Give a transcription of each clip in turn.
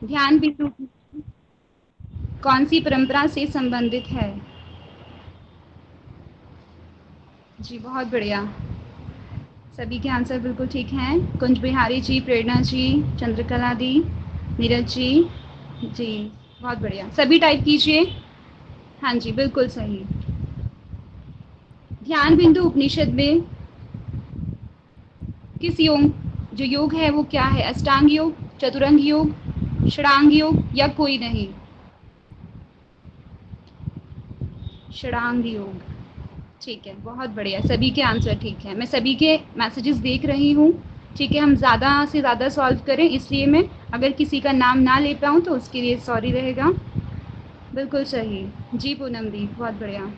ध्यान बिंदु कौन सी परंपरा से संबंधित है? जी बहुत बढ़िया, सभी के आंसर बिल्कुल ठीक हैं। कुंज बिहारी जी, प्रेरणा जी, चंद्रकला दी, नीरज जी। जी बहुत बढ़िया, सभी टाइप कीजिए। हाँ जी बिल्कुल सही। ध्यान बिंदु उपनिषद में किस योग, जो योग है वो क्या है? अष्टांग योग, चतुरंग योग, षडांग योग या कोई नहीं? षडांग योग, ठीक है बहुत बढ़िया, सभी के आंसर ठीक है। मैं सभी के मैसेजेस देख रही हूँ। ठीक है, हम ज़्यादा से ज़्यादा सॉल्व करें, इसलिए मैं अगर किसी का नाम ना ले पाऊँ तो उसके लिए सॉरी रहेगा। बिल्कुल सही। जी पूनम दी, बहुत बढ़िया।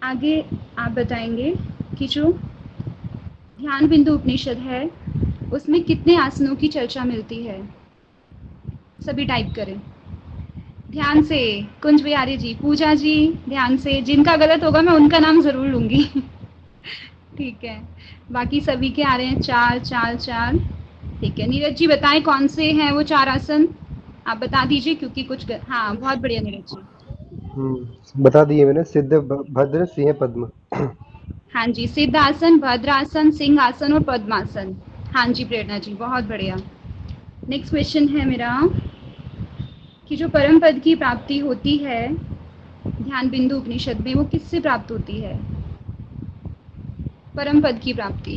आगे आप बताएंगे कि जो ध्यान बिंदु उपनिषद है उसमें कितने आसनों की चर्चा मिलती है? सभी टाइप करें ध्यान से। कुंज बिहारी जी, पूजा जी, ध्यान से। जिनका गलत होगा मैं उनका नाम ज़रूर लूँगी। ठीक है, बाकी सभी के आ रहे हैं चार चार चार। ठीक है, नीरज जी बताएं कौन से हैं वो चार आसन? आप बता दीजिए क्योंकि हाँ बहुत बढ़िया नीरज जी। बता दिए मैंने, सिद्ध भद्र सिंह पद्म। हाँ जी, सिद्धासन, भद्रासन, सिंहासन और पद्मासन। हाँ जी प्रेरणा जी, बहुत बढ़िया। नेक्स्ट क्वेश्चन है मेरा कि जो परम पद की प्राप्ति होती है ध्यान बिंदु उपनिषद में वो किससे प्राप्त होती है? परम पद की प्राप्ति।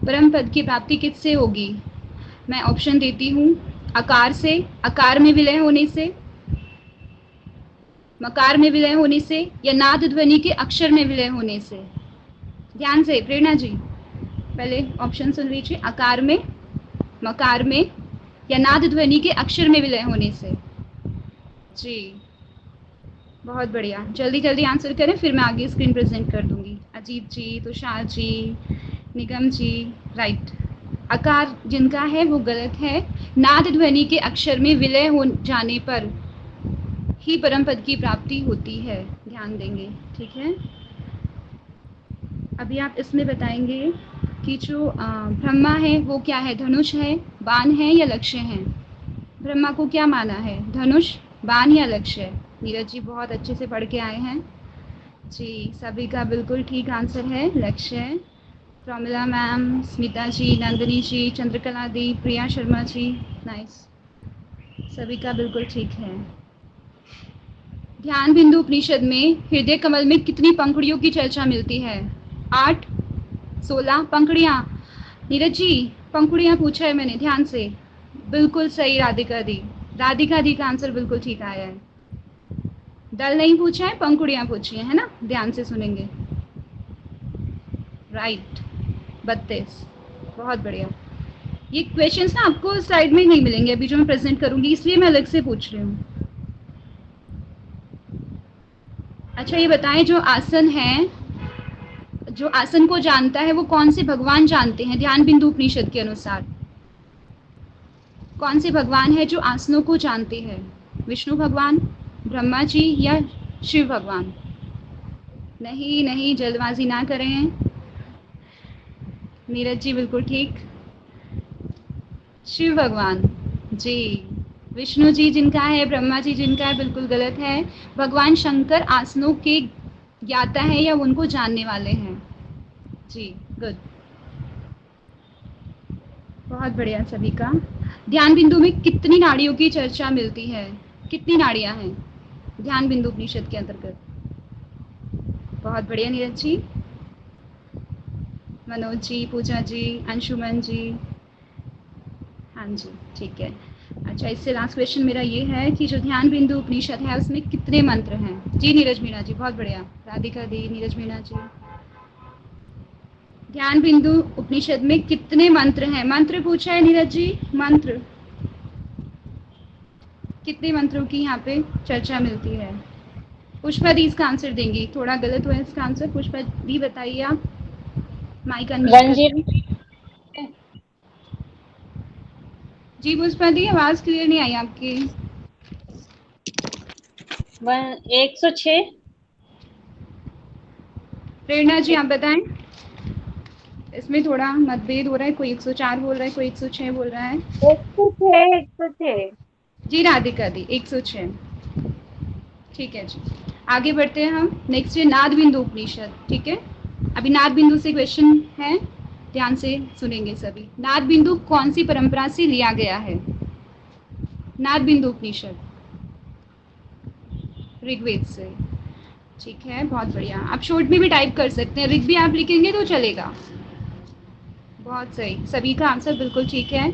परम पद की प्राप्ति किससे होगी? मैं ऑप्शन देती हूँ। आकार से, आकार में विलय होने से, मकार में विलय होने से या नाद ध्वनि के अक्षर में विलय होने से? ध्यान से प्रेरणा जी, पहले ऑप्शन सुन लीजिए। आकार में, मकार में या नाद ध्वनि के अक्षर में विलय होने से? जी बहुत बढ़िया, जल्दी जल्दी आंसर करें फिर मैं आगे स्क्रीन प्रेजेंट कर दूंगी। अजीत जी, तुषार जी, निगम जी, राइट। आकार जिनका है वो गलत है। नाद ध्वनि के अक्षर में विलय हो जाने पर ही परम पद की प्राप्ति होती है, ध्यान देंगे। ठीक है, अभी आप इसमें बताएंगे कि जो ब्रह्मा है वो क्या है? धनुष है, बाण है या लक्ष्य है? ब्रह्मा को क्या माना है? धनुष, बाण या लक्ष्य? नीरज जी बहुत अच्छे से पढ़ के आए हैं। जी सभी का बिल्कुल ठीक आंसर है लक्ष्य। प्रमिला मैम, स्मिता जी, नंदिनी जी, चंद्रकला दी, प्रिया शर्मा जी, नाइस, सभी का बिल्कुल ठीक है। ध्यान बिंदु उपनिषद में हृदय कमल में कितनी पंखुड़ियों की चर्चा मिलती है? 8, 16 पंखुड़ियाँ? नीरज जी पंखुड़ियाँ पूछा है मैंने, ध्यान से। बिल्कुल सही राधिका दी, राधिका दी का आंसर बिल्कुल ठीक आया है। दल नहीं पूछा है, पंखुड़ियाँ पूछी है ना, ध्यान से सुनेंगे। राइट, 32, बहुत बढ़िया। ये क्वेश्चंस ना आपको स्लाइड में नहीं मिलेंगे अभी जो मैं प्रेजेंट करूंगी, इसलिए मैं अलग से पूछ रही हूँ। अच्छा ये बताएं, जो आसन है, जो आसन को जानता है वो कौन से भगवान जानते हैं ध्यान बिंदु उपनिषद के अनुसार? कौन से भगवान है जो आसनों को जानते हैं? विष्णु भगवान, ब्रह्मा जी या शिव भगवान? नहीं नहीं, जल्दबाजी ना करें। नीरज जी बिल्कुल ठीक, शिव भगवान। जी, विष्णु जी जिनका है, ब्रह्मा जी जिनका है, बिल्कुल गलत है। भगवान शंकर आसनों के ज्ञाता है या उनको जानने वाले हैं। जी गुड, बहुत बढ़िया सभी का। ध्यान बिंदु में कितनी नाड़ियों की चर्चा मिलती है? कितनी नाड़ियां हैं ध्यान बिंदु उपनिषद के अंतर्गत? बहुत बढ़िया नीरज जी, मनोज जी, पूजा जी, अंशुमन जी। हाँ जी ठीक है। अच्छा इससे लास्ट क्वेश्चन मेरा ये है कि जो ध्यान बिंदु उपनिषद है उसमें कितने मंत्र हैं? जी नीरज मीणा जी, बहुत बढ़िया, राधिका दी, नीरज मीणा जी। ध्यान बिंदु उपनिषद में कितने मंत्र हैं? मंत्र पूछा है नीरज जी, मंत्र, कितने मंत्रों की यहाँ पे चर्चा मिलती है? पुष्पा दी इसका आंसर देंगी, थोड़ा गलत हुआ इसका आंसर। पुष्पा दी बताइए आप, माइक अनम्यूट वन करके। जीरो जी पुष्पा दी आवाज़ क्लियर नहीं आई आपकी। 106। प्रेरणा जी आप बताएं। इसमें थोड़ा मतभेद हो रहा है, कोई 104 बोल रहा है, कोई 106 बोल रहा है। 106, 106। जी राधिका दी 106। ठीक है जी, आगे बढ़ते हैं हम। नेक्स्ट है नाद बिंदु उपनिषद। ठीक है, अभी नाद बिंदु से क्वेश्चन है, ध्यान से सुनेंगे सभी। नाद बिंदु कौन सी परंपरा से लिया गया है? नाद बिंदु उपनिषद ऋग्वेद से। ठीक है, बहुत बढ़िया। आप शॉर्ट में भी टाइप कर सकते हैं, ऋग भी आप लिखेंगे तो चलेगा। बहुत सही, सभी का आंसर बिल्कुल ठीक है।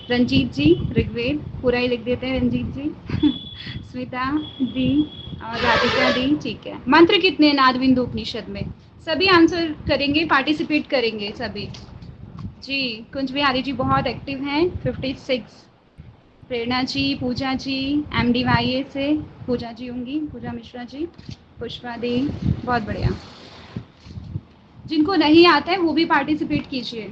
रंजीत जी ऋग्वेद पूरा ही लिख देते हैं रंजीत जी। स्मिता दी और राधिका दी। ठीक है, मंत्र कितने हैं नाद बिंदु उपनिषद में? सभी आंसर करेंगे, पार्टिसिपेट करेंगे सभी। जी कुंज बिहारी जी बहुत एक्टिव हैं, 56। प्रेरणा जी, पूजा जी, MDYA से पूजा जी होंगी, पूजा मिश्रा जी, पुष्पा दी, बहुत बढ़िया। जिनको नहीं आता है वो भी पार्टिसिपेट कीजिए।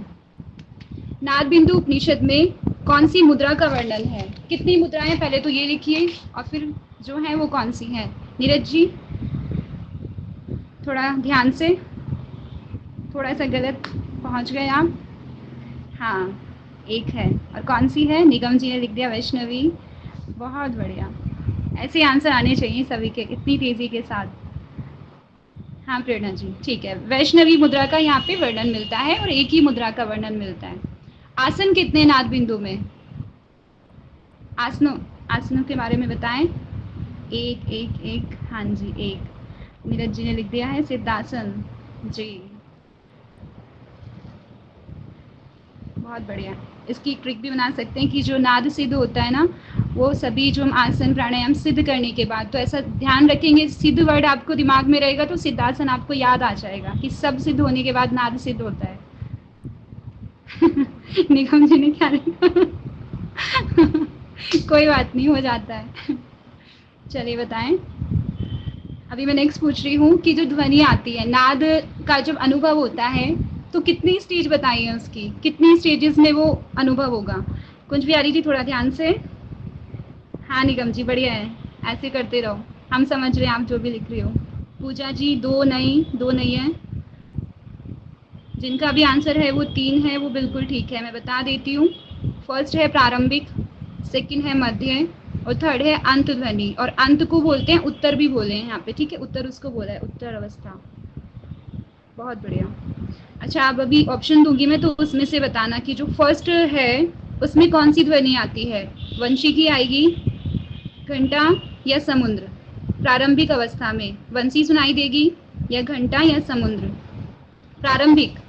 नाद बिंदु उपनिषद में कौन सी मुद्रा का वर्णन है? कितनी मुद्राएं पहले तो ये लिखिए और फिर जो है वो कौन सी है। नीरज जी थोड़ा ध्यान से, थोड़ा सा गलत पहुंच गए आप। हाँ एक है, और कौन सी है? निगम जी ने लिख दिया वैष्णवी, बहुत बढ़िया। ऐसे आंसर आने चाहिए सभी के, इतनी तेजी के साथ। हाँ प्रेरणा जी ठीक है, वैष्णवी मुद्रा का यहाँ पे वर्णन मिलता है और एक ही मुद्रा का वर्णन मिलता है। आसन कितने नाद बिंदु में? आसनों, आसनों के बारे में बताएं। एक एक एक, हाँ जी एक। नीरज जी ने लिख दिया है सिद्धासन जी, बहुत बढ़िया। इसकी ट्रिक भी बना सकते हैं कि जो नाद सिद्ध होता है ना, वो सभी जो हम आसन प्राणायाम सिद्ध करने के बाद, तो ऐसा ध्यान रखेंगे, सिद्ध वर्ड आपको दिमाग में रहेगा तो सिद्धासन आपको याद आ जाएगा कि सब सिद्ध होने के बाद नाद सिद्ध होता है। निगम जी ने क्या लिखा? कोई बात नहीं, हो जाता है। चलिए बताएं। अभी मैं नेक्स्ट पूछ रही हूँ कि जो ध्वनि आती है, नाद का जब अनुभव होता है तो कितनी स्टेज बताइए उसकी, कितनी स्टेजेस में वो अनुभव होगा? कुंज बिहारी जी थोड़ा ध्यान से। हाँ निगम जी बढ़िया है, ऐसे करते रहो, हम समझ रहे हैं आप जो भी लिख रही हो। पूजा जी दो नहीं है। जिनका भी आंसर है वो 3 है, वो बिल्कुल ठीक है, मैं बता देती हूँ। फर्स्ट है प्रारंभिक, सेकंड है मध्य और थर्ड है अंत ध्वनि। और अंत को बोलते हैं उत्तर भी बोले हैं यहाँ पे, ठीक है, उत्तर उसको बोला है, उत्तर अवस्था। बहुत बढ़िया। अच्छा अब अभी ऑप्शन दूंगी मैं, तो उसमें से बताना कि जो फर्स्ट है उसमें कौन सी ध्वनि आती है। वंशी की आएगी, घंटा या समुद्र? प्रारंभिक अवस्था में वंशी सुनाई देगी या घंटा या समुद्र? प्रारंभिक,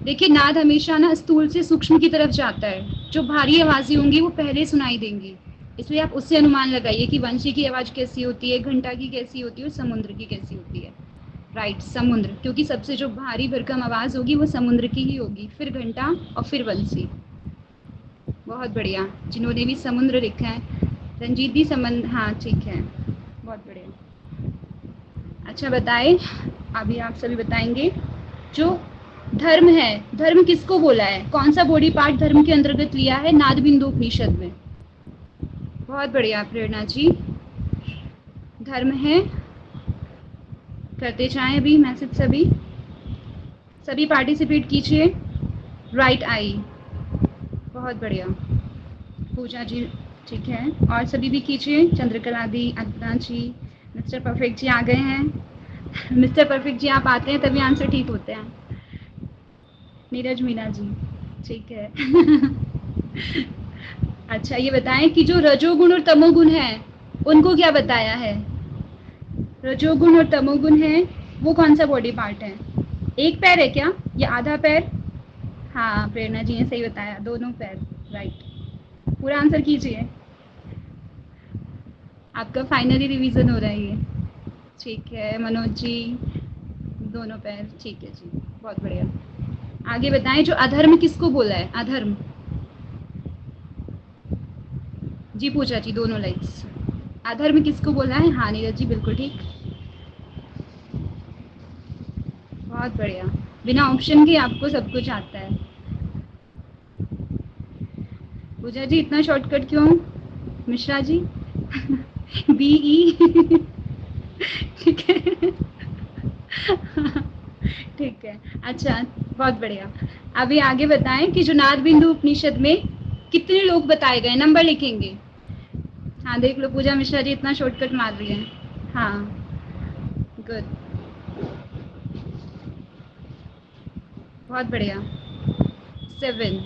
देखिए नाद हमेशा ना स्थूल से सूक्ष्म की तरफ जाता है, जो भारी आवाजें होंगी वो पहले सुनाई देंगी, इसलिए आप उससे अनुमान लगाइए कि वंशी की आवाज कैसी होती है, घंटा की कैसी होती है और समुद्र की कैसी होती है। राइट, समुद्र, क्योंकि सबसे जो भारी भरकम आवाज होगी वो समुद्र की ही होगी, फिर घंटा और फिर वंशी। बहुत बढ़िया, जिन्होंने भी समुद्र लिखा है। रंजीत भी समंद, हाँ ठीक है, बहुत बढ़िया। अच्छा बताए, अभी आप सभी बताएंगे जो धर्म है, धर्म किसको बोला है? कौन सा बॉडी पार्ट धर्म के अंतर्गत लिया है नाद बिंदु उपनिषद में? बहुत बढ़िया प्रेरणा जी, धर्म है, करते जाएं अभी मैसेज सभी, सभी पार्टिसिपेट कीजिए। राइट आई, बहुत बढ़िया। पूजा जी ठीक है, और सभी भी कीजिए। चंद्रकला दी, अदना जी, मिस्टर परफेक्ट जी आ गए हैं। मिस्टर परफेक्ट जी आप आते हैं तभी आंसर ठीक होते हैं। नीरज मीना जी ठीक है। अच्छा ये बताएं कि जो रजोगुण और तमोगुण है उनको क्या बताया है? रजोगुण और तमोगुण है वो कौन सा बॉडी पार्ट है? एक पैर है क्या या आधा पैर? हाँ प्रेरणा जी ने सही बताया, दोनों पैर। राइट, पूरा आंसर कीजिए, आपका फाइनली रिवीजन हो रहा है ये। ठीक है मनोज जी, दोनों पैर, ठीक है जी, बहुत बढ़िया। आगे बताएं जो अधर्म किसको बोला है? अधर्म जी, पूजा जी दोनों लाइक्स। अधर्म किसको बोला है? हाँ नीरज जी बिल्कुल ठीक, बहुत बढ़िया, बिना ऑप्शन के आपको सब कुछ आता है। पूजा जी इतना शॉर्टकट क्यों? मिश्रा जी BE ठीक है। ठीक है, अच्छा बहुत बढ़िया। अभी आगे बताएं कि जो नाद बिंदु उपनिषद में कितने लोग बताए गए, नंबर लिखेंगे। हाँ देख लो, पूजा मिश्रा जी इतना शॉर्टकट मार रही हैं। हाँ गुड, बहुत बढ़िया। 7।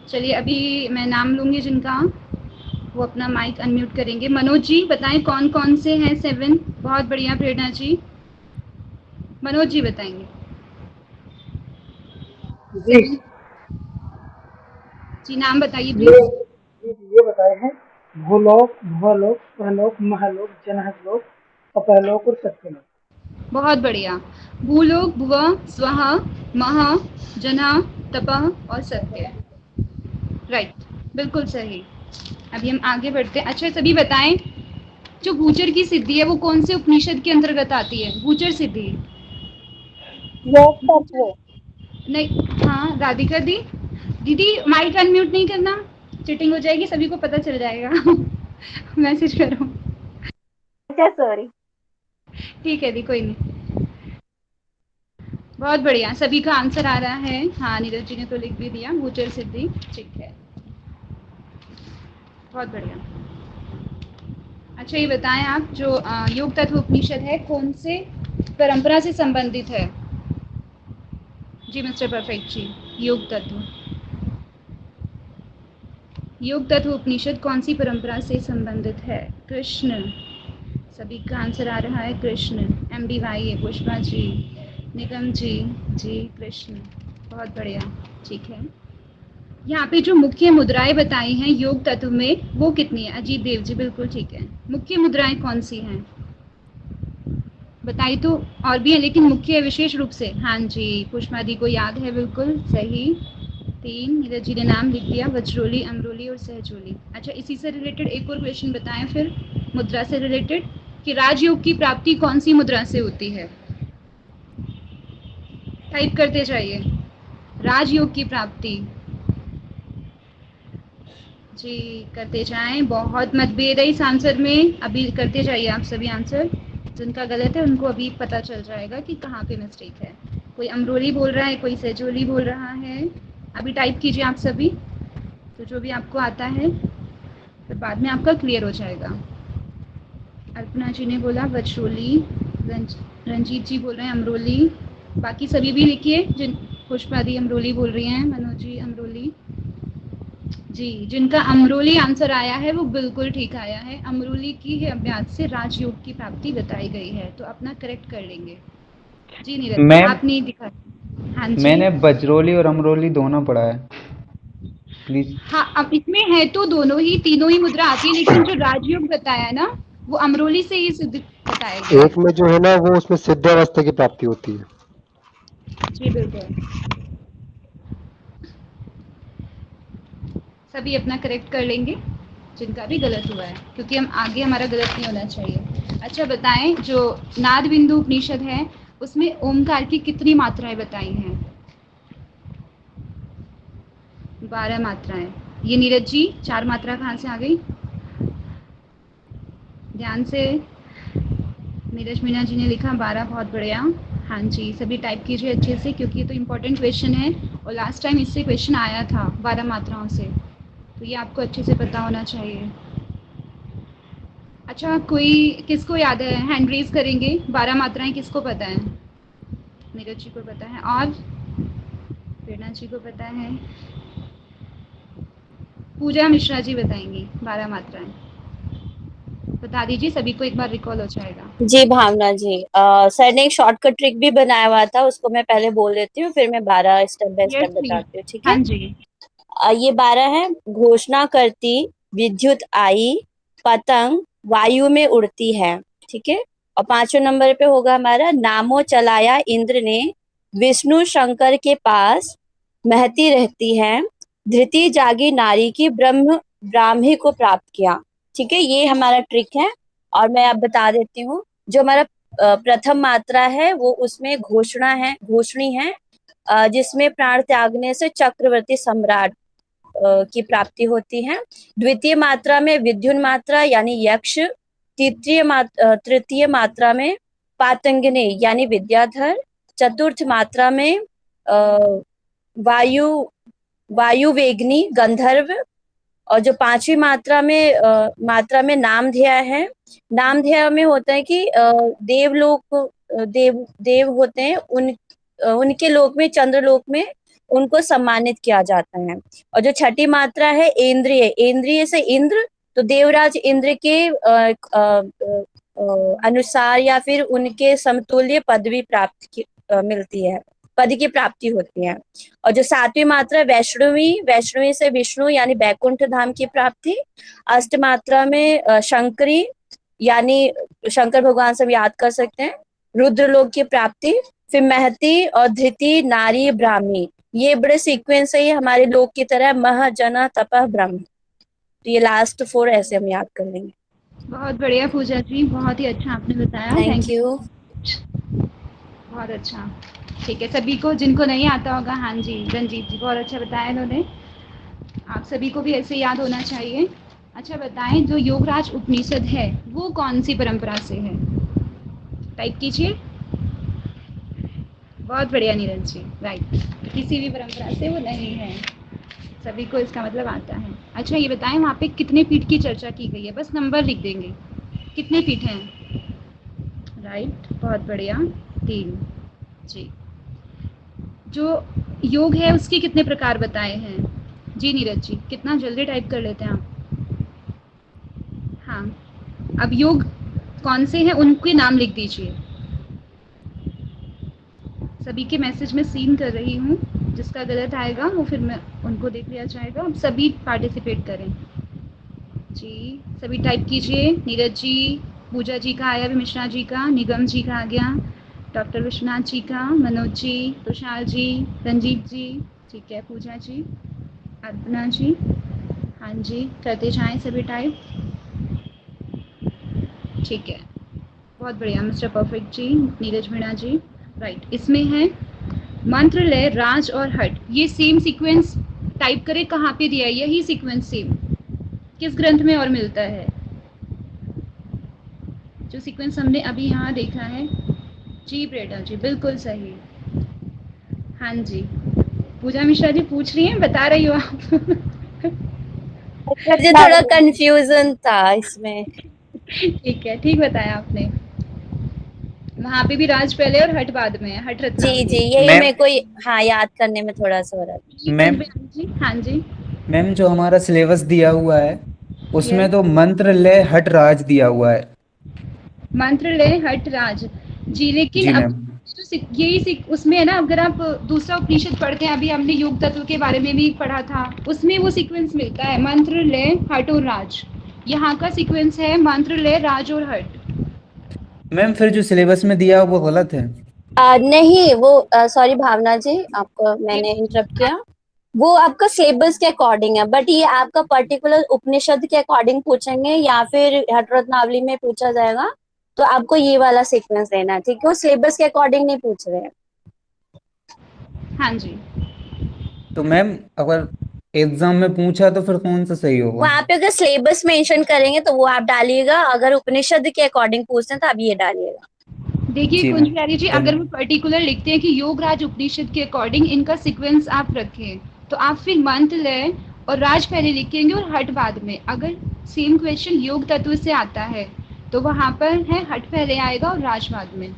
चलिए अभी मैं नाम लूंगी जिनका, वो अपना माइक अनम्यूट करेंगे। मनोज जी बताएं कौन कौन से हैं 7। बहुत बढ़िया प्रेरणा जी। मनोज जी बताएंगे जी 7 जी, नाम बताइए ये प्लीज। ये बताए हैं भूलोक, भवलोक, परलोक, महलोक, जनहलोक, अपरलोक और सत्यलोक। बहुत बढ़िया। भूलोक, भुव, स्वः, मह, जन, तपः और सत्य। राइट, बिल्कुल सही। अभी हम आगे बढ़ते हैं। अच्छा सभी बताएं, जो गूचर की सिद्धि है वो कौन से उपनिषद के अंतर्गत आती है? गूचर सिद्धि। योग तत्व। नहीं, हाँ राधिका दी, दीदी माइक अनम्यूट नहीं करना, चीटिंग हो जाएगी, सभी को पता चल जाएगा। मैसेज करो। अच्छा सॉरी। ठीक है दी, कोई नहीं। बहुत बढ़िया, सभी का आंसर आ रहा है। हाँ नीरज जी ने तो लिख भी दिया, गूचर सिद्धि। ठीक है, बहुत बढ़िया। अच्छा ये बताएं आप, जो योग तत्व उपनिषद है कौन से परंपरा से संबंधित है? जी मिस्टर परफेक्ट जी। योग तत्व, योग तत्व उपनिषद कौन सी परंपरा से संबंधित है? कृष्ण, सभी का आंसर आ रहा है कृष्ण। MD भाई है, पुष्पा जी, निगम जी, जी कृष्ण, बहुत बढ़िया। ठीक है, यहाँ पे जो मुख्य मुद्राएं बताई हैं योग तत्व में वो कितनी है? अजीत देव जी बिल्कुल ठीक है। मुख्य मुद्राएं कौन सी हैं बताई तो और भी है, लेकिन मुख्य विशेष रूप से। हाँ जी, पुष्पा दी को याद है, बिल्कुल सही। 3 नीरज जी ने नाम लिख दिया, वज्रोली, अमरोली और सहजोली। अच्छा इसी से रिलेटेड एक और क्वेश्चन बताएं फिर, मुद्रा से रिलेटेड, कि राजयोग की प्राप्ति कौन सी मुद्रा से होती है? टाइप करते जाइए, राजयोग की प्राप्ति। जी करते जाएं, बहुत मतभेद है इस आंसर में। अभी करते जाइए आप सभी आंसर, जिनका गलत है उनको अभी पता चल जाएगा कि कहाँ पे मिस्टेक है। कोई अमरोली बोल रहा है, कोई सहजोली बोल रहा है। अभी टाइप कीजिए आप सभी, तो जो भी आपको आता है फिर बाद में आपका क्लियर हो जाएगा। अल्पना जी ने बोला वचरोली, रंजीत जी बोल रहे हैं अमरोली। बाकी सभी भी लिखिए, जिन पुष्पा दी अमरोली बोल रही हैं, मनोज जी अमरोली जी। जिनका अमरोली आंसर आया है वो बिल्कुल ठीक आया है। अमरोली की ही अभ्यास से राजयोग की प्राप्ति बताई गई है, तो अपना करेक्ट कर लेंगे। जी नीरज जी, मैम आप नहीं दिखा। हाँ जी। मैंने बजरोली और अमरोली दोनों पढ़ा है, प्लीज। हाँ अब इसमें है तो दोनों ही, तीनों ही मुद्रा आती है, लेकिन जो राजयोग बताया ना वो अमरोली से ही सिद्ध बताया गया एक में जो है ना वो उसमें सिद्ध अवस्था की प्राप्ति होती है। जी बिल्कुल। सभी अपना करेक्ट कर लेंगे जिनका भी गलत हुआ है, क्योंकि हम आगे हमारा गलत नहीं होना चाहिए। अच्छा बताएं, जो नाद बिंदु उपनिषद है उसमें ओमकार की कितनी मात्राएं बताई हैं? 12 मात्राएं। ये नीरज जी 4 मात्रा कहाँ से आ गई? ध्यान से, नीरज मीना जी ने लिखा 12, बहुत बढ़िया। हाँ जी, सभी टाइप कीजिए अच्छे से, क्योंकि ये तो इम्पोर्टेंट क्वेश्चन है और लास्ट टाइम इससे क्वेश्चन आया था 12 मात्राओं से, तो ये आपको अच्छे से पता होना चाहिए। अच्छा कोई, किसको याद है? हैंड रेज करेंगे, 12 मात्राएं किसको पता है? नीरज जी को पता है, और प्रेरणा जी को पता है, पूजा मिश्रा जी बताएंगी 12 मात्राएं। बता दीजिए, सभी को एक बार रिकॉल हो जाएगा। जी भावना जी, सर ने एक शॉर्टकट ट्रिक भी बनाया हुआ था, उसको मैं पहले बोल देती हूँ, फिर मैं 12 step by yes step please. बताती हूँ, ठीक हाँ है। जी। ये 12 है। घोषणा करती, विद्युत आई, पतंग वायु में उड़ती है, ठीक है। और 5वें नंबर पे होगा हमारा, नामो चलाया इंद्र ने, विष्णु शंकर के पास महती रहती है, धृति जागी नारी की, ब्राह्मी को प्राप्त किया। ठीक है, ये हमारा ट्रिक है। और मैं अब बता देती हूँ, जो हमारा प्रथम मात्रा है वो उसमें घोषणा है, घोषणी है, जिसमें प्राण त्यागने से चक्रवर्ती सम्राट की प्राप्ति होती है। द्वितीय मात्रा में विद्युन मात्रा यानी यक्ष, तृतीय मात्रा में पातंगिनी यानी विद्याधर, चतुर्थ मात्रा में वायु वायु वेगनी गंधर्व। और जो पांचवी मात्रा में नामधेय है। नामधेय में होता है कि देवलोक देव होते हैं उनके लोक में चंद्रलोक में उनको सम्मानित किया जाता है। और जो छठी मात्रा है इंद्रिय, इंद्रिय से इंद्र, तो देवराज इंद्र के अनुसार या फिर उनके समतुल्य पदवी मिलती है, पद की प्राप्ति होती है। और जो सातवीं मात्रा वैष्णवी, वैष्णवी से विष्णु यानी बैकुंठ धाम की प्राप्ति। अष्ट मात्रा में शंकरी यानी शंकर भगवान से हम याद कर सकते हैं, रुद्रलोक की प्राप्ति। फिर महती और धृति नारी ब्राह्मी, ये बड़े सीक्वेंस है, ये हमारे लोक की तरह मह जन तपह ब्रह्म। तो ये लास्ट 4 ऐसे हम याद कर लेंगे। बहुत बढ़िया पूजा जी, बहुत ही अच्छा आपने बताया। Thank you. बहुत अच्छा। ठीक है, सभी को जिनको नहीं आता होगा, हाँ जी रंजीत जी बहुत अच्छा बताया इन्होंने। आप सभी को भी ऐसे याद होना चाहिए। अच्छा बताएं, जो योगराज उपनिषद है वो कौन सी परंपरा से है? टाइप कीजिए। बहुत बढ़िया नीरज जी, राइट। किसी भी परंपरा से वो नहीं है, सभी को इसका मतलब आता है। अच्छा ये बताएं, वहाँ पे कितने पीठ की चर्चा की गई है? बस नंबर लिख देंगे, कितने पीठ हैं? राइट, बहुत बढ़िया, 3 जी। जो योग है उसके कितने प्रकार बताए हैं? जी नीरज जी, कितना जल्दी टाइप कर लेते हैं आप। हाँ, अब योग कौन से हैं उनके नाम लिख दीजिए। सभी के मैसेज में सीन कर रही हूँ, जिसका गलत आएगा वो फिर मैं उनको देख लिया जाएगा। अब सभी पार्टिसिपेट करें जी, सभी टाइप कीजिए। नीरज जी, पूजा जी का आया, भी मिश्रा जी का, निगम जी का आ गया, डॉक्टर विश्वनाथ जी का, मनोज जी, तुषार जी, रंजीत जी, ठीक है, पूजा जी, अर्पणा जी, हाँ जी करते जाएं सभी टाइप। ठीक है, बहुत बढ़िया मिस्टर परफेक्ट जी, नीरज मीणा जी, राइट। इसमें है मंत्र, लय, राज और हट, ये सेम सीक्वेंस टाइप करें, कहाँ पे दिया है यही सीक्वेंस सेम, किस ग्रंथ में और मिलता है? जो सीक्वेंस हमने अभी यहाँ देखा है। जी प्रेरणा जी, बिल्कुल सही। हाँ जी, पूजा मिश्रा जी पूछ रही हैं, बता रही हो आप। मुझे थोड़ा कंफ्यूजन था इसमें। ठीक है, ठीक बताया आपने। वहाँ पे भी राज पहले और हट बाद में है, हट जी रत्नावली। जी, यही मैम मेरे को हाँ याद करने में थोड़ा सा हो रहा मैम जी हाँ जी। मैम जो हमारा सिलेबस दिया हुआ है उसमें यस, तो मंत्र लय हट राज दिया हुआ है। मंत्र लय हट राज जी, लेकिन जी अब मैम। यही उसमें है ना, अगर आप दूसरा उपनिषद पढ़ते हैं, अभी हमने योग तत्व के बारे में भी पढ़ा था, उसमें वो सीक्वेंस मिलता है, मंत्र लय हट और राज। यहाँ का सीक्वेंस है मंत्र लय राज और हट। मैम फिर जो सिलेबस में दिया वो गलत है। नहीं वो सॉरी भावना जी, आपको मैंने इंटरप्ट किया। वो आपका सिलेबस के अकॉर्डिंग है, बट ये आपका पर्टिकुलर उपनिषद के अकॉर्डिंग पूछेंगे या फिर हठरत्नावली में पूछा जाएगा, तो आपको ये वाला सीक्वेंस देना है, ठीक है? वो सिलेबस के अकॉर्डिंग नहीं पूछ रहे हैं। हाँ जी, तो मैम अगर एग्जाम में पूछा तो फिर कौन सा सही होगा? वहां पे अगर सिलेबस मेंशन करेंगे तो वो आप डालिएगा, अगर उपनिषद के अकॉर्डिंग पूछते हैं तो आप ये डालिएगा। देखिए जी कुंज मैम, प्यारी जी, अगर वो धन्यवाद। पर्टिकुलर लिखते हैं कि योगराज उपनिषद के अकॉर्डिंग इनका सीक्वेंस आप रखें, तो आप फिर मंत्र लय और राज पहले लिखेंगे और हट बाद में। अगर सेम क्वेश्चन योग तत्व से आता है तो वहाँ पर है हट पहले आएगा और राज बाद में,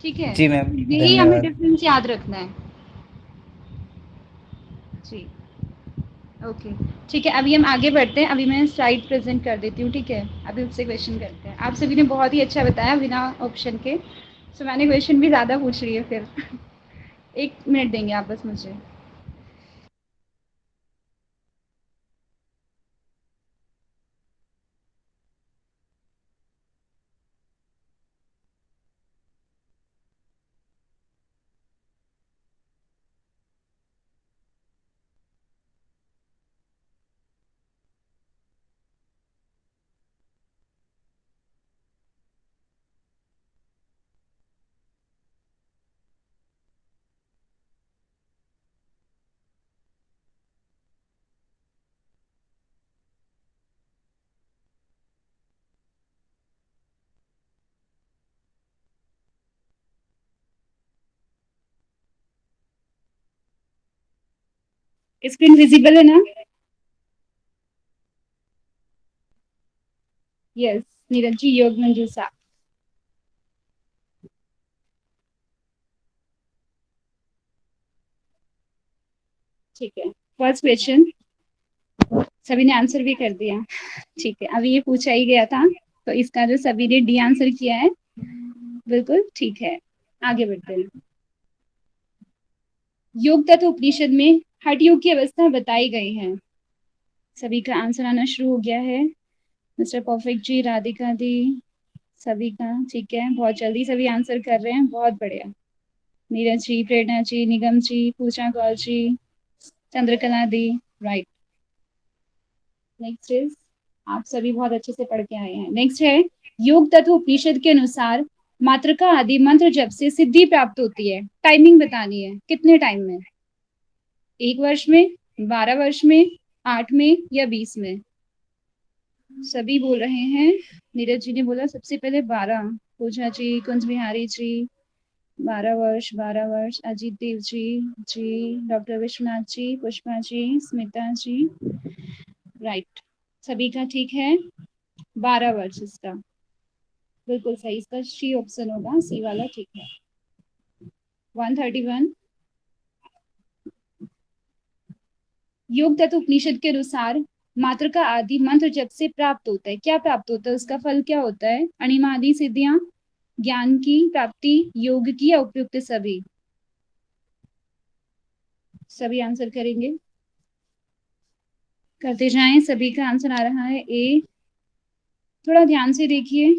ठीक है? जी मैम, यही हमें धन्यवाद। डिफरेंस याद रखना है जी। ओके, ठीक है, अभी हम आगे बढ़ते हैं। अभी मैं स्लाइड प्रेजेंट कर देती हूँ, ठीक है? अभी उससे क्वेश्चन करते हैं। आप सभी ने बहुत ही अच्छा बताया बिना ऑप्शन के, सो मैंने क्वेश्चन भी ज़्यादा पूछ रही है फिर। 1 मिनट देंगे आप बस मुझे। स्क्रीन विजिबल है ना? यस, नीरज जी, योग मंजूषा। ठीक है, फर्स्ट क्वेश्चन सभी ने आंसर भी कर दिया। ठीक है, अभी ये पूछा ही गया था, तो इसका जो सभी ने डी आंसर किया है, बिल्कुल ठीक है। आगे बढ़ते हैं। योग तत्व उपनिषद में हठ योग की अवस्था बताई गई है। सभी का आंसर आना शुरू हो गया है। मिस्टर परफेक्ट जी, राधिका दी, सभी का ठीक है, बहुत जल्दी सभी आंसर कर रहे हैं, बहुत बढ़िया। नीरज जी, प्रेरणा जी, निगम जी, पूजा कौर जी, चंद्रकला दी, राइट। नेक्स्ट इज, आप सभी बहुत अच्छे से पढ़ के आए हैं। नेक्स्ट है, योग तत्व उपनिषद के अनुसार मात्र का आदि मंत्र जप से सिद्धि प्राप्त होती है। टाइमिंग बतानी है, कितने टाइम में? 1 वर्ष में, 12 वर्ष में, 8 में या 20 में? सभी बोल रहे हैं। नीरज जी ने बोला सबसे पहले 12, पूजा जी, कुंज बिहारी जी 12 वर्ष, 12 वर्ष, अजीत देव जी, डॉक्टर विश्वनाथ जी, पुष्पा जी, स्मिता जी, राइट। सभी का ठीक है, 12 वर्ष इसका बिल्कुल सही। इसका सी ऑप्शन होगा, सी वाला ठीक है। 131, योग तत्व उपनिषद के अनुसार मात्र का आदि मंत्र जप से प्राप्त होता है। क्या प्राप्त होता है, उसका फल क्या होता है? अणिमादि सिद्धियां, ज्ञान की प्राप्ति, योग की या उपयुक्त सभी? सभी आंसर करेंगे, करते जाएं। सभी का आंसर आ रहा है ए। थोड़ा ध्यान से देखिए,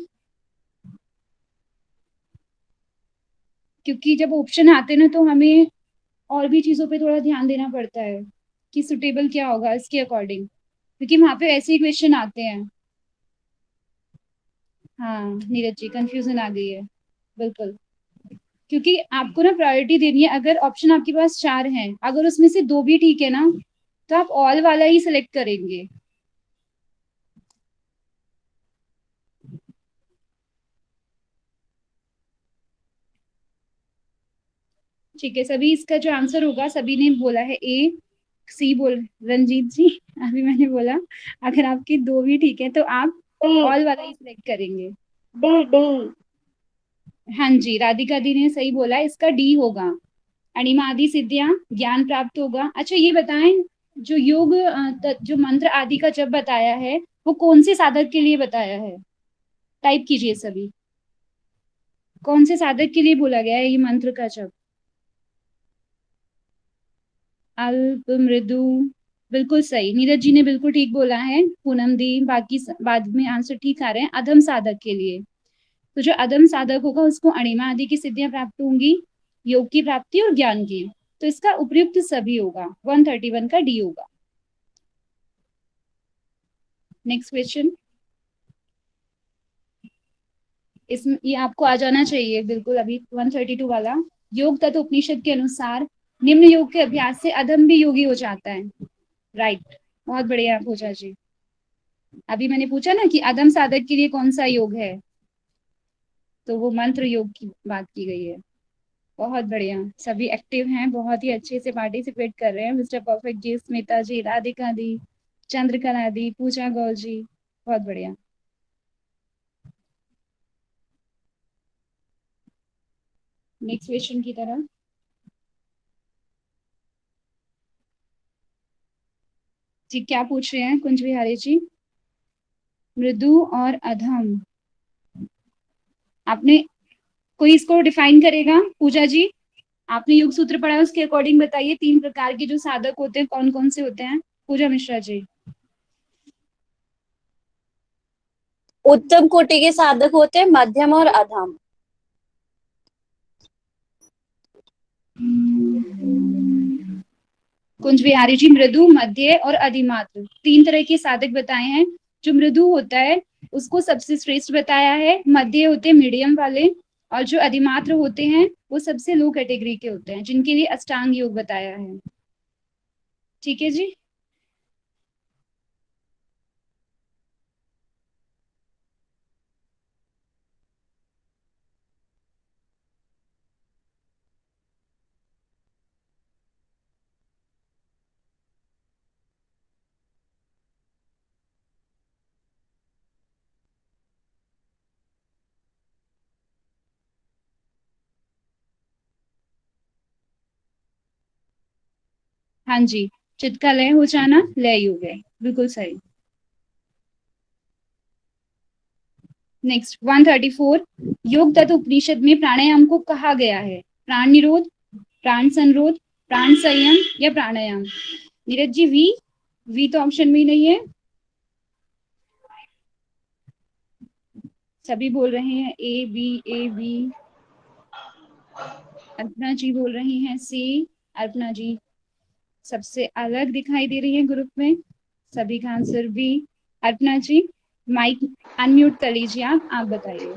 क्योंकि जब ऑप्शन आते हैं ना तो हमें और भी चीजों पे थोड़ा ध्यान देना पड़ता है कि सुटेबल क्या होगा इसके अकॉर्डिंग, क्योंकि वहां पे ऐसे ही क्वेश्चन आते हैं। हाँ नीरज जी, कंफ्यूजन आ गई है, बिल्कुल। क्योंकि आपको ना प्रायोरिटी देनी है। अगर ऑप्शन आपके पास 4 हैं, अगर उसमें से 2 भी ठीक है ना, तो आप ऑल वाला ही सिलेक्ट करेंगे। ठीक है, सभी इसका जो आंसर होगा, सभी ने बोला है ए। सी बोल, रंजीत जी, अभी मैंने बोला अगर आपकी 2 भी ठीक है तो आप ऑल वाला ही सिलेक्ट करेंगे। D D. हाँ जी, राधिका दी ने सही बोला, इसका डी होगा। अणिमा आदि सिद्धियां, ज्ञान प्राप्त होगा। अच्छा ये बताएं, जो योग जो मंत्र आदि का जब बताया है, वो कौन से साधक के लिए बताया है? टाइप कीजिए सभी, कौन से साधक के लिए बोला गया है ये मंत्र का जप? अल्प, मृदु, बिल्कुल सही। नीरज जी ने बिल्कुल ठीक बोला है। पूनम दी, बाकी बाद में आंसर ठीक आ रहे हैं। अधम साधक के लिए, तो जो अधम साधक होगा उसको अणिमा आदि की सिद्धियां प्राप्त होंगी, योग की प्राप्ति और ज्ञान की। तो इसका उपयुक्त सभी होगा, 131 का डी होगा। नेक्स्ट क्वेश्चन, इसमें ये आपको आ जाना चाहिए बिल्कुल अभी, 132 वाला। योग तत्व उपनिषद के अनुसार निम्न योग के अभ्यास से अधम भी योगी हो जाता है। राइट, बहुत बढ़िया पूजा जी। अभी मैंने पूछा ना कि अधम साधक के लिए कौन सा योग है, तो वो मंत्र योग की बात की गई है। बहुत बढ़िया, सभी एक्टिव हैं, बहुत ही अच्छे से पार्टिसिपेट कर रहे हैं। मिस्टर परफेक्ट जी, स्मिता जी, राधिका दी, चंद्रकला दी, पूजा गौर जी, बहुत बढ़िया। नेक्स्ट क्वेश्चन की तरफ। जी क्या पूछ रहे हैं कुंज बिहारी जी? मृदु और अधम, आपने कोई इसको डिफाइन करेगा? पूजा जी, आपने योग सूत्र पढ़ा है, उसके अकॉर्डिंग बताइए 3 प्रकार के जो साधक होते हैं कौन कौन से होते हैं? पूजा मिश्रा जी। उत्तम कोटि के साधक होते हैं, मध्यम और अधम। कुंज बिहारी जी, मृदु, मध्य और अधिमात्र, 3 तरह के साधक बताए हैं। जो मृदु होता है उसको सबसे श्रेष्ठ बताया है, मध्य होते हैं मीडियम वाले, और जो अधिमात्र होते हैं वो सबसे लो कैटेगरी के होते हैं, जिनके लिए अष्टांग योग बताया है। ठीक है जी। हाँ जी, चित्त का लय हो जाना, लय योग है, बिल्कुल सही। नेक्स्ट 134, योग तत्व उपनिषद में प्राणायाम को कहा गया है? प्राण निरोध, प्राण संरोध, प्राण संयम या प्राणायाम? नीरज जी, वी तो ऑप्शन में ही नहीं है। सभी बोल रहे हैं ए बी, ए बी। अर्पणा जी बोल रही हैं सी। अर्पणा जी सबसे अलग दिखाई दे रही है ग्रुप में। सभी का आंसर बी। अर्पणा जी माइक अनम्यूट कर लीजिए, आप बताइए।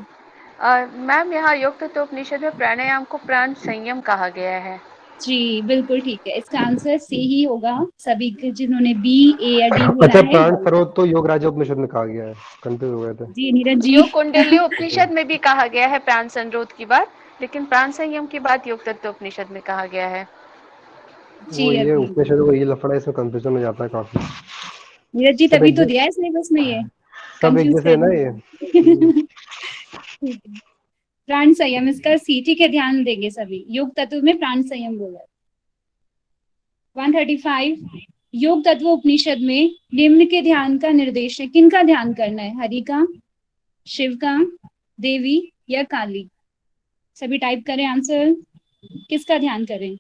मैम यहाँ योग तत्व उपनिषद में प्राणायाम को प्राण संयम कहा गया है। जी बिल्कुल ठीक है, इसका आंसर सी ही होगा। सभी जिन्होंने बी, ए या डी बोला अच्छा, है प्राण गलत। सरोवर तो योग राज्य उपनिषद में कहा गया है, कंफ्यूज हो गए थे। जी नीरज जी योग कुंडली उपनिषद में भी कहा गया है प्राण संरोध की बात, लेकिन प्राण संयम की बात योग तत्व उपनिषद में कहा गया है। वो जी ये अर्पणा जी, उपनिषद को ये लफड़ा, इसमें कंफ्यूजन हो जाता है काफी। नीरज जी सब तभी एक तो दिया है सिलेबस में ये, सब एक कंफ्यूज जैसे है ना करने ये। के लिए। ठीक है, प्राण संयम इसका सी। ठीक है, ध्यान देंगे सभी। योग तत्व में प्राण संयम बोला। 135, योग तत्व उपनिषद में निम्न के ध्यान का निर्देश है? किनका ध्यान करना है? हरि का, शिव का, देवी या काली? सभी टाइप करें आंसर। किसका ध्यान करें?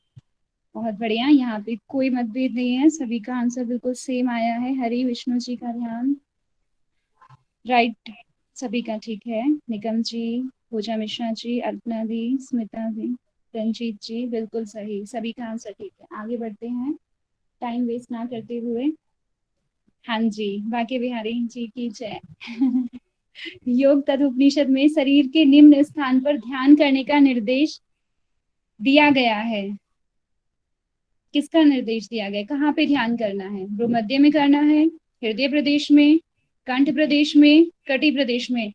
बहुत बढ़िया, यहाँ पे कोई मतभेद नहीं है, सभी का आंसर बिल्कुल सेम आया है। हरि विष्णु जी का ध्यान, राइट, सभी का ठीक है। निकम जी, पूजा मिश्रा जी, अल्पना दी, स्मिता दी, रंजीत जी, बिल्कुल सही, सभी का आंसर ठीक है। आगे बढ़ते हैं टाइम वेस्ट ना करते हुए। हाँ जी, बाके बिहारी जी की जय। योग तत्व उपनिषद में शरीर के निम्न स्थान पर ध्यान करने का निर्देश दिया गया है? किसका निर्देश दिया गया? कहाँ पे ध्यान करना है? भ्रूमध्य में करना है, हृदय प्रदेश में, कंठ प्रदेश में, कटी प्रदेश में?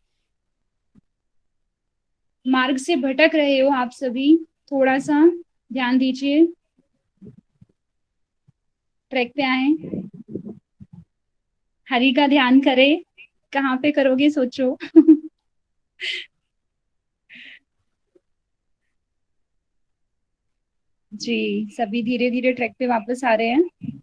मार्ग से भटक रहे हो आप सभी, थोड़ा सा ध्यान दीजिए, ट्रैक पे आए। हरि का ध्यान करें, कहाँ पे करोगे सोचो। जी सभी धीरे धीरे ट्रैक पे वापस आ रहे हैं।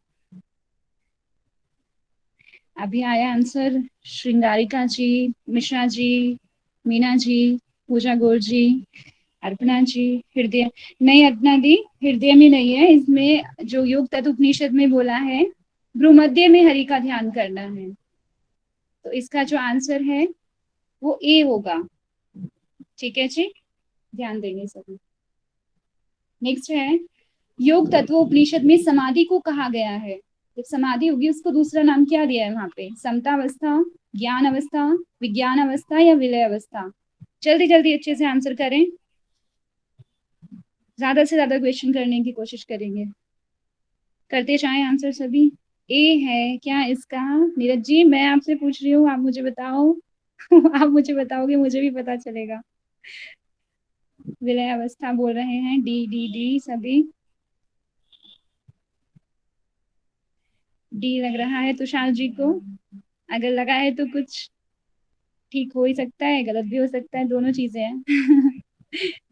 अभी आया आंसर श्रृंगारिका जी, मिश्रा जी, मीना जी, पूजा गौर जी, अर्पणा जी। हृदय नहीं, अर्पणा दी हृदय में नहीं है, इसमें जो योग तत्व उपनिषद में बोला है भ्रूमध्य में हरि का ध्यान करना है, तो इसका जो आंसर है वो ए होगा। ठीक है जी, ध्यान देंगे सभी। नेक्स्ट है, योग तत्व उपनिषद में समाधि को कहा गया है? जब समाधि होगी उसको दूसरा नाम क्या दिया है वहां पे? समता अवस्था, ज्ञान अवस्था, विज्ञान अवस्था या विलय अवस्था? जल्दी जल्दी अच्छे से आंसर करें, ज्यादा से ज्यादा क्वेश्चन करने की कोशिश करेंगे, करते जाएं आंसर सभी। ए है क्या इसका? नीरज जी मैं आपसे पूछ रही हूँ, आप मुझे बताओ। आप मुझे बताओगे, मुझे भी पता चलेगा। विलय अवस्था बोल रहे हैं, डी डी डी सभी। डी लग रहा है तुषार जी को, अगर लगा है तो कुछ ठीक हो ही सकता है, गलत भी हो सकता है, दोनों चीजें हैं।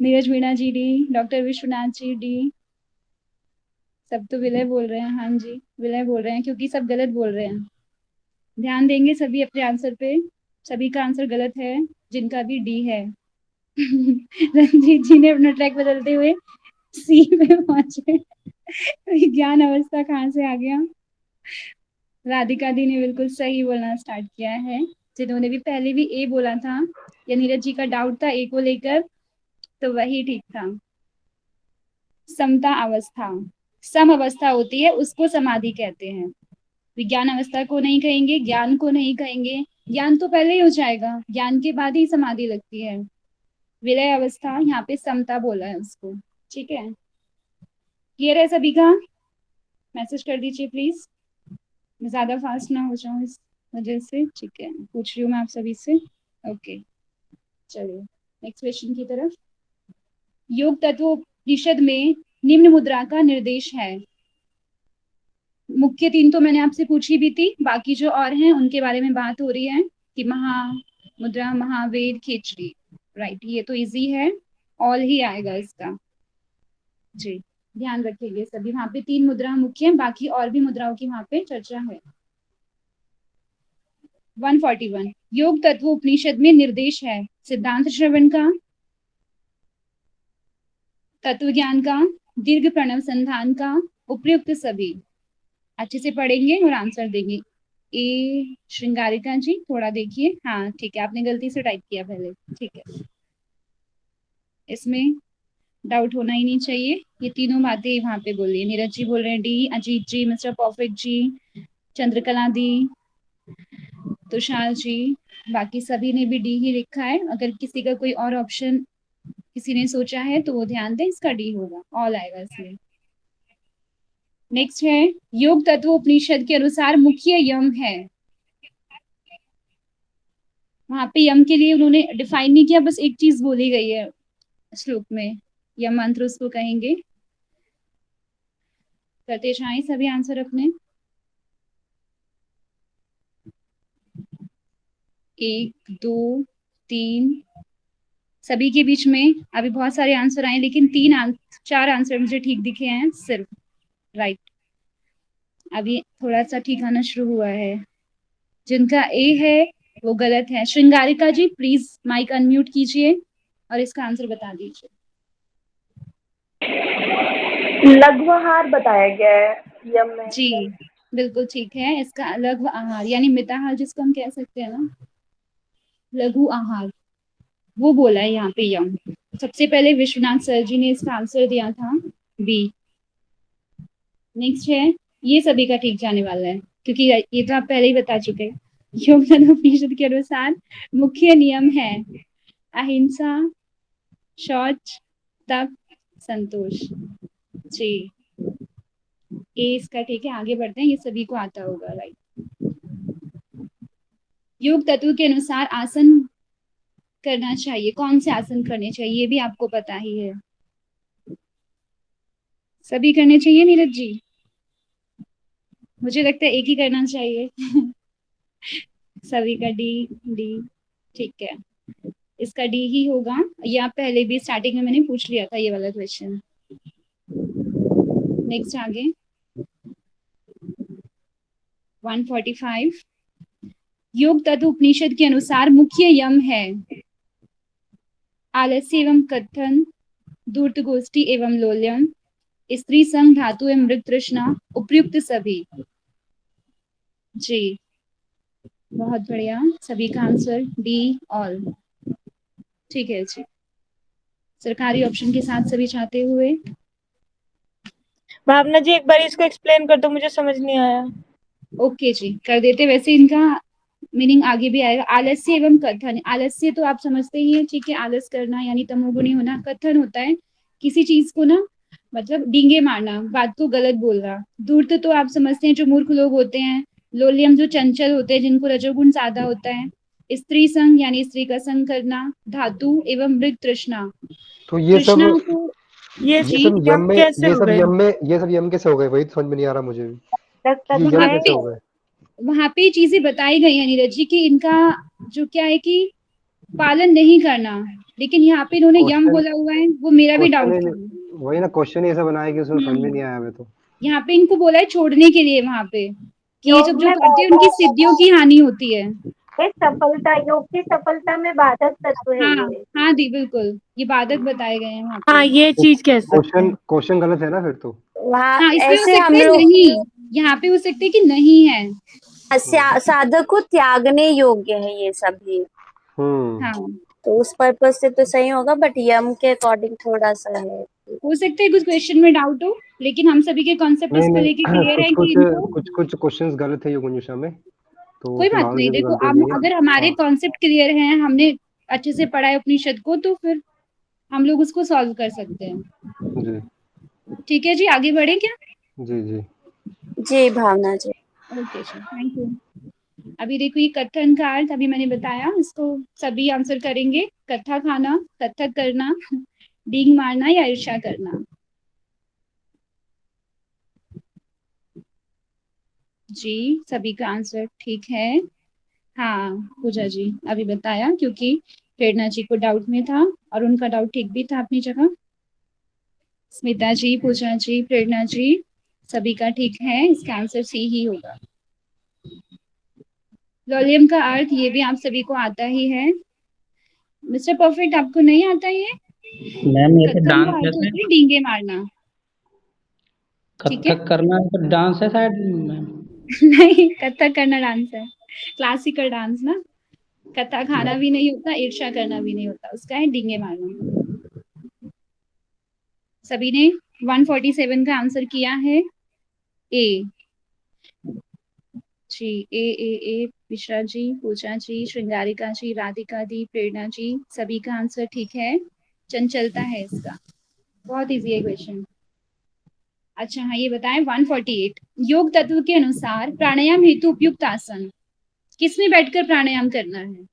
Neeraj Meena G D, doctor Vishwanath G D, सब तो विलय बोल रहे हैं। हाँ जी विलय बोल रहे हैं क्योंकि सब गलत बोल रहे हैं। ध्यान देंगे सभी अपने आंसर पे, सभी का आंसर गलत है जिनका भी डी है। रंजीत जी ने अपना ट्रैक बदलते हुए सी में पहुंचे। विज्ञान अवस्था कहाँ से आ गया? राधिका दी ने बिल्कुल सही बोलना स्टार्ट किया है, जिन्होंने भी पहले भी ए बोला था या नीरज जी का डाउट था ए को लेकर, तो वही ठीक था। समता अवस्था, सम अवस्था होती है उसको समाधि कहते हैं। विज्ञान अवस्था को नहीं कहेंगे, ज्ञान को नहीं कहेंगे, ज्ञान तो पहले ही हो जाएगा, ज्ञान के बाद ही समाधि लगती है। विलय अवस्था, यहाँ पे समता बोला है उसको। ठीक है, क्लियर है सभी का? मैसेज कर दीजिए प्लीज, मैं ज्यादा फास्ट ना हो जाऊं इस वजह से। ठीक है, पूछ रही हूँ मैं आप सभी से। ओके चलिए नेक्स्ट क्वेश्चन की तरफ। योग तत्व उपनिषद में निम्न मुद्रा का निर्देश है? मुख्य तीन तो मैंने आपसे पूछी भी थी, बाकी जो और हैं उनके बारे में बात हो रही है कि महामुद्रा, महावेद, खिचड़ी। राइट, ये तो इजी है, ऑल ही आएगा इसका। जी ध्यान रखेंगे सभी। वहां पे 3 मुद्रा मुख्य है, बाकी और भी मुद्राओं की वहां पे चर्चा है। 141 योग तत्व उपनिषद में निर्देश है सिद्धांत श्रवण का, तत्व ज्ञान का, दीर्घ प्रणव संधान का, उपयुक्त सभी। अच्छे से पढ़ेंगे और आंसर देंगे। ए श्रृंगारिका जी थोड़ा देखिए, हाँ ठीक है, आपने गलती से टाइप किया पहले, ठीक है, इसमें डाउट होना ही नहीं चाहिए। ये तीनों बातें वहां पे बोलिए। नीरज जी बोल रहे हैं डी, अजीत जी, मिस्टर परफेक्ट जी, चंद्रकला दी, तुषार जी, बाकी सभी ने भी डी ही लिखा है। अगर किसी का कोई और ऑप्शन किसी ने सोचा है तो वो ध्यान दें, इसका डी होगा, ऑल आएगा इसमें। नेक्स्ट है योग तत्व उपनिषद के अनुसार मुख्य यम है। वहां पे यम के लिए उन्होंने डिफाइन नहीं किया, बस एक चीज बोली गई है श्लोक में, यम मंत्र उसको कहेंगे। करते जाएं सभी आंसर अपने। 1 2 3 सभी के बीच में अभी बहुत सारे आंसर आए, लेकिन 4 आंसर मुझे ठीक दिखे हैं सिर्फ, राइट। अभी थोड़ा सा ठीक आना शुरू हुआ है। जिनका ए है वो गलत है। श्रृंगारिका जी प्लीज माइक अनम्यूट कीजिए और इसका आंसर बता दीजिए। लघुहार बताया गया है यम में। जी बिल्कुल ठीक है, इसका लघु आहार यानी मिताहार जिसको हम कह सकते हैं ना, लघु आहार, वो बोला है यहाँ पे यम। सबसे पहले विश्वनाथ सर जी ने इसका आंसर दिया था बी। नेक्स्ट है, ये सभी का ठीक जाने वाला है क्योंकि ये तो आप पहले ही बता चुके हैं। योग तत्व उपनिषद के अनुसार मुख्य नियम है अहिंसा, शौच, तप, संतोष। जी ए इसका ठीक है, आगे बढ़ते हैं, ये सभी को आता होगा, राइट। योग तत्व के अनुसार आसन करना चाहिए, कौन से आसन करने चाहिए ये भी आपको पता ही है, सभी करने चाहिए नीरज जी? मुझे लगता है एक ही करना चाहिए। सभी का डी डी ठीक है, इसका डी ही होगा। या पहले भी स्टार्टिंग में मैंने पूछ लिया था ये वाला क्वेश्चन। नेक्स्ट आगे 145 योग तत्व उपनिषद के अनुसार मुख्य यम है आलस्य एवं कथन, धूर्त गोष्ठी एवं लोल्यम, स्त्री संग, धातु एवं मृत तृष्णा, उपयुक्त सभी। जी बहुत बढ़िया, सभी का आंसर डी ऑल, ठीक है जी। सरकारी ऑप्शन के साथ सभी चाहते हुए भावना जी एक बार इसको एक्सप्लेन कर दो, मुझे समझ नहीं आया। ओके जी कर देते, वैसे इनका मीनिंग आगे भी आएगा। आलस्य एवं कथन, आलस्य तो आप समझते ही हैं, ठीक है, आलस करना यानी तमोगुणी होना। कथन होता है किसी चीज को ना मतलब डींगे मारना, बात को गलत बोलना। धूर्त तो आप समझते हैं जो मूर्ख लोग होते हैं। लोलियम जो चंचल होते हैं, जिनको रजोगुण ज्यादा होता है। स्त्री संग यानी स्त्री का संग करना। धातु एवं मृग तृष्णा, तो ये सब तृष्णा को ये जी सब यम में कैसे हो गए? ये सब यम कैसे हो गए, वही तो समझ में नहीं आ रहा मुझे भी, ये यम वहां कैसे पे हो गए। वहां पे चीजें बताई गई हैं नीरज जी की इनका जो क्या है कि पालन नहीं करना, लेकिन यहाँ पे इन्होंने यम क्वेश्चन बोला हुआ है, वो मेरा भी डाउट था। वही ना, क्वेश्चन ही ऐसा बनाया कि उसमें समझ में नहीं आया हमें तो। यहाँ पे इनको बोला है छोड़ने के लिए, वहां पे कि ये योग सब जो में करते हैं उनकी सिद्धियों की हानि होती है। एक सफलता, योग की सफलता में बाधक तत्व है हाँ ये। हाँ दी बिल्कुल, ये बाधक बताए गए हैं वहाँ पे। हाँ ये चीज कह सकते क्वेश्चन हैं। क्वेश्चन गलत है ना फिर तो। वहाँ हाँ इसमें हो ऐसे हम सकता है लोग नहीं, यहाँ पे हो सकता है कि नहीं है। साधक को त्यागने योग्य है ये सभी, हाँ तो उस पर्पज से तो सही होगा, बट यम के अकॉर्डिंग थोड़ा सा है। हो सकता है कुछ क्वेश्चन में डाउट हो, लेकिन हम सभी के कॉन्सेप्ट नहीं इसको नहीं, लेके क्लियर है कुछ कि कुछ इनको कुछ कुछ क्वेश्चंस गलत है योगुंजुषा में, तो कोई बात फिलहाल नहीं। के लिए देखो गलती अब नहीं है। अगर हमारे हाँ कॉन्सेप्ट क्लियर हैं, हमने अच्छे से पढ़ा है उपनिषद को, तो फिर हम लोग उसको सॉल्व कर सकते हैं। जी ठीक है जी, आगे बढ़े क्या? जी जी। जी भावना जी। ओके जी, थैंक यू। अभी देखो ये कथन का अर्थ अभी मैंने बताया, इसको सभी आंसर करेंगे। कथा खाना, कथक करना, डींग मारना या ईर्ष्या करना। जी सभी का आंसर ठीक है। हाँ पूजा जी अभी बताया, क्योंकि प्रेरणा जी को डाउट में था और उनका डाउट ठीक भी था अपनी जगह। स्मिता जी, पूजा जी, प्रेरणा जी, सभी का ठीक है। इसका आंसर सी ही होगा। लॉलियम का अर्थ ये भी आप सभी को आता ही है। मिस्टर परफेक्ट, आपको नहीं आता ये? मैम ये तो कथम डांस का है अर्थ शायद, होता है डींगे मारना। ठीक है। कथक करना तो डांस है शायद मैम। नहीं, कथक करना डांस है, क्लासिकल डांस ना। कथा खाना भी नहीं होता, ईर्ष्या करना भी नहीं होता, उसका है डींगे मारना। सभी ने 147 का आंसर किया है ए। जी, ए मिश्रा जी, पूजा जी, श्रृंगारिका जी, राधिका दी, प्रेरणा जी, सभी का आंसर ठीक है। चंचलता है इसका। बहुत इजी है क्वेश्चन। अच्छा हाँ, ये बताएं 148 योग तत्व के अनुसार प्राणायाम हेतु उपयुक्त आसन किसमें बैठकर प्राणायाम करना है?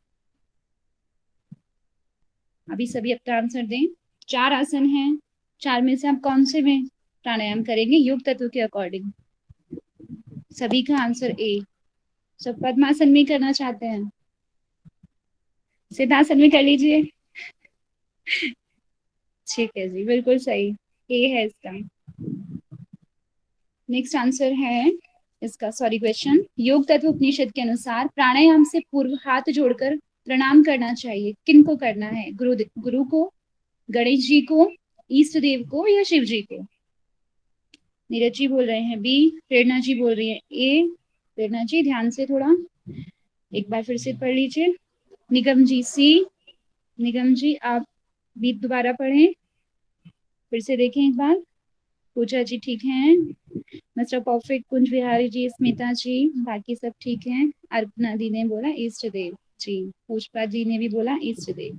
अभी सभी अपना आंसर दें। 4 आसन हैं, 4 में से आप कौन से में प्राणायाम करेंगे योग तत्व के अकॉर्डिंग? सभी का आंसर ए। सब पद्मासन में करना चाहते हैं? सिद्धासन में कर लीजिए। ठीक है जी, बिल्कुल सही, ए है इसका। नेक्स्ट आंसर है इसका, सॉरी क्वेश्चन, योग तत्व उपनिषद के अनुसार प्राणायाम से पूर्व हाथ जोड़कर प्रणाम करना चाहिए। किनको करना है? गुरु को, गणेश जी को, ईष्ट देव को या शिव जी को? नीरज जी बोल रहे हैं बी, प्रेरणा जी बोल रही है ए। प्रेरणा जी ध्यान से थोड़ा एक बार फिर से पढ़ लीजिए। निगम जी सी, निगम जी आप बी दोबारा पढ़ें, फिर से देखें एक बार। पूजा जी ठीक हैं, मिस्टर परफेक्ट, कुंज बिहारी जी, स्मिता जी, बाकी सब ठीक हैं। अर्पना दी ने बोला इष्ट देव जी, पुष्पा जी ने भी बोला इष्ट देव,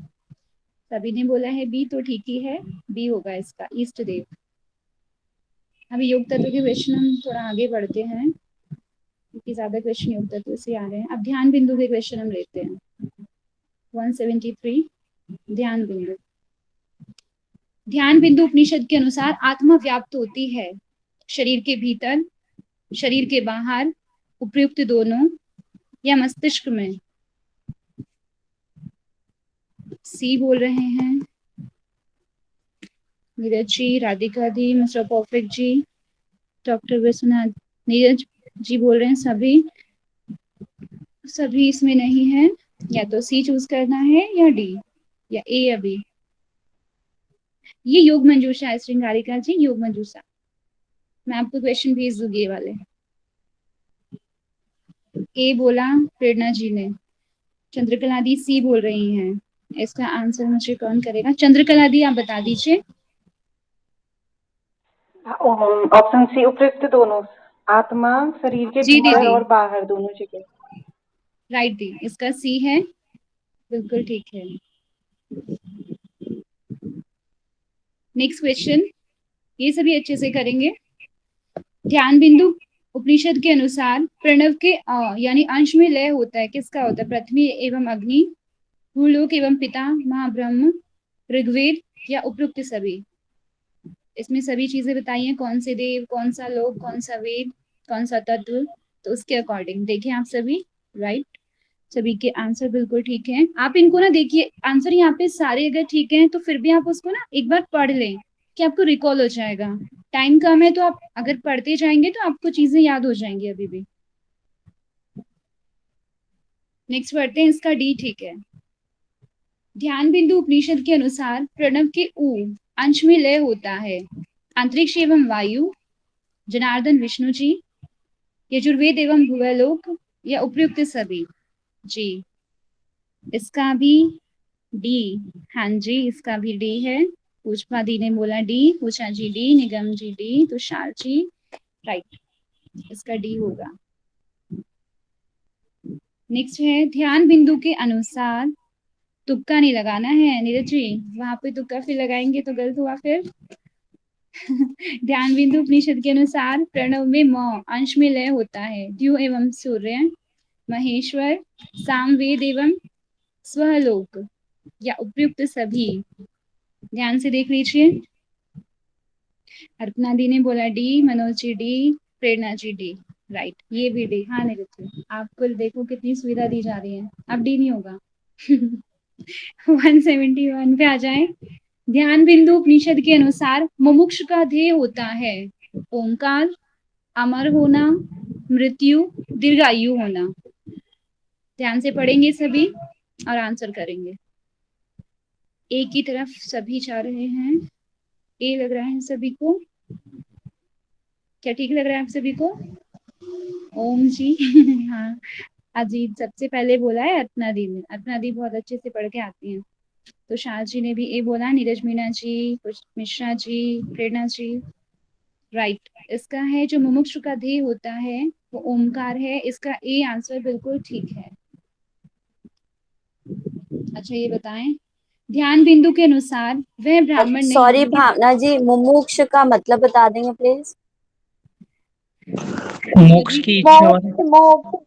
सभी ने बोला है बी, तो ठीक ही है, बी होगा इसका, इष्ट देव। अभी योग तत्व के क्वेश्चन हम थोड़ा आगे बढ़ते हैं, क्योंकि ज्यादा क्वेश्चन योग तत्व से आ रहे हैं। अब ध्यान बिंदु के क्वेश्चन हम लेते हैं। 173 ध्यान बिंदु। ध्यान बिंदु उपनिषद के अनुसार आत्मा व्याप्त होती है शरीर के भीतर, शरीर के बाहर, उपयुक्त दोनों या मस्तिष्क में? सी बोल रहे हैं नीरज जी, राधिका दी, मिस्टर परफेक्ट जी, डॉक्टर विश्वनाथ। नीरज जी बोल रहे हैं सभी, सभी इसमें नहीं है, या तो सी चूज करना है या डी या ए। अभी ये योग मंजूषा है श्रृंगारिका जी, योग मंजूषा। मैं आपको क्वेश्चन भेज दूंगी ये वाले। ए बोला प्रेरणा जी ने, चंद्रकला दी सी बोल रही हैं। इसका आंसर मुझे कौन करेगा? चंद्रकला दी आप बता दीजिए। ऑप्शन सी उपयुक्त दोनों, आत्मा शरीर के जी भीतर दीदी, और बाहर दोनों जगह। राइट दी, इसका सी है, बिल्कुल ठीक है। नेक्स्ट क्वेश्चन, ये सभी अच्छे से करेंगे। ध्यान बिंदु उपनिषद के अनुसार प्रणव के यानी अंश में लय होता है, किसका होता है? पृथ्वी एवं अग्नि, भूलोक एवं पिता महाब्रह्म, ऋग्वेद या उपयुक्त सभी? इसमें सभी चीजें बताइए, कौन से देव, कौन सा लोक, कौन सा वेद, कौन सा तत्व, तो उसके अकॉर्डिंग देखें आप सभी। राइट, सभी के आंसर बिल्कुल ठीक है। आप इनको ना देखिए, आंसर यहाँ पे सारे अगर ठीक हैं तो फिर भी आप उसको ना एक बार पढ़ लें कि आपको रिकॉल हो जाएगा। टाइम कम है तो आप अगर पढ़ते जाएंगे तो आपको चीजें याद हो जाएंगी अभी भी। नेक्स्ट पढ़ते हैं, इसका डी ठीक है। ध्यान बिंदु उपनिषद के अनुसार प्रणव के ऊ अंश में लय होता है अंतरिक्ष एवं वायु, जनार्दन विष्णु जी, यजुर्वेद एवं भुवलोक या उपयुक्त सभी? जी, इसका भी डी। हाँ जी, इसका भी डी है। पुष्पा दी ने बोला डी, पूजा जी डी, निगम G D, Tushar ji right, इसका डी होगा। नेक्स्ट है, ध्यान बिंदु के अनुसार, तुक्का नहीं लगाना है नीरज जी, वहां पे तुक्का फिर लगाएंगे तो गलत हुआ फिर। ध्यान बिंदु उपनिषद के अनुसार प्रणव में म अंश में लय होता है द्यू एवं सूर्य, महेश्वर, सामवेद एवं स्वलोक या उपयुक्त सभी? ध्यान से देख लीजिए। अर्पना दी ने बोला डी, मनोज जी डी, प्रेरणा जी डी, राइट, ये भी डी। हाँ नीरज जी, आपको देखो कितनी सुविधा दी जा रही है, अब डी नहीं होगा। 171 पे आ जाए। ध्यान बिंदु उपनिषद के अनुसार मुमुक्ष का ध्येय होता है ओंकार, अमर होना, मृत्यु, दीर्घायु होना। ध्यान से पढ़ेंगे सभी और आंसर करेंगे। एक की तरफ सभी जा रहे हैं। ए लग रहा है सभी को। क्या ठीक लग रहा है आप सभी को? ओम जी हाँ, अजीत सबसे पहले बोला है अर्चना दी ने। अर्चना दी बहुत अच्छे से पढ़ के आती हैं। तो शाह जी ने भी ए बोला, नीरज मीना जी, मिश्रा जी, प्रेरणा जी। राइट, इसका है जो मुमुक्षु का ध्येय होता है वो ओमकार है। इसका ए आंसर बिल्कुल ठीक है। अच्छा ये बताएं, ध्यान बिंदु के अनुसार वह ब्राह्मण सॉरी नहीं। भावना जी, मुमुक्ष का मतलब बता देंगे प्लीज? मोक्ष की इच्छा वाला।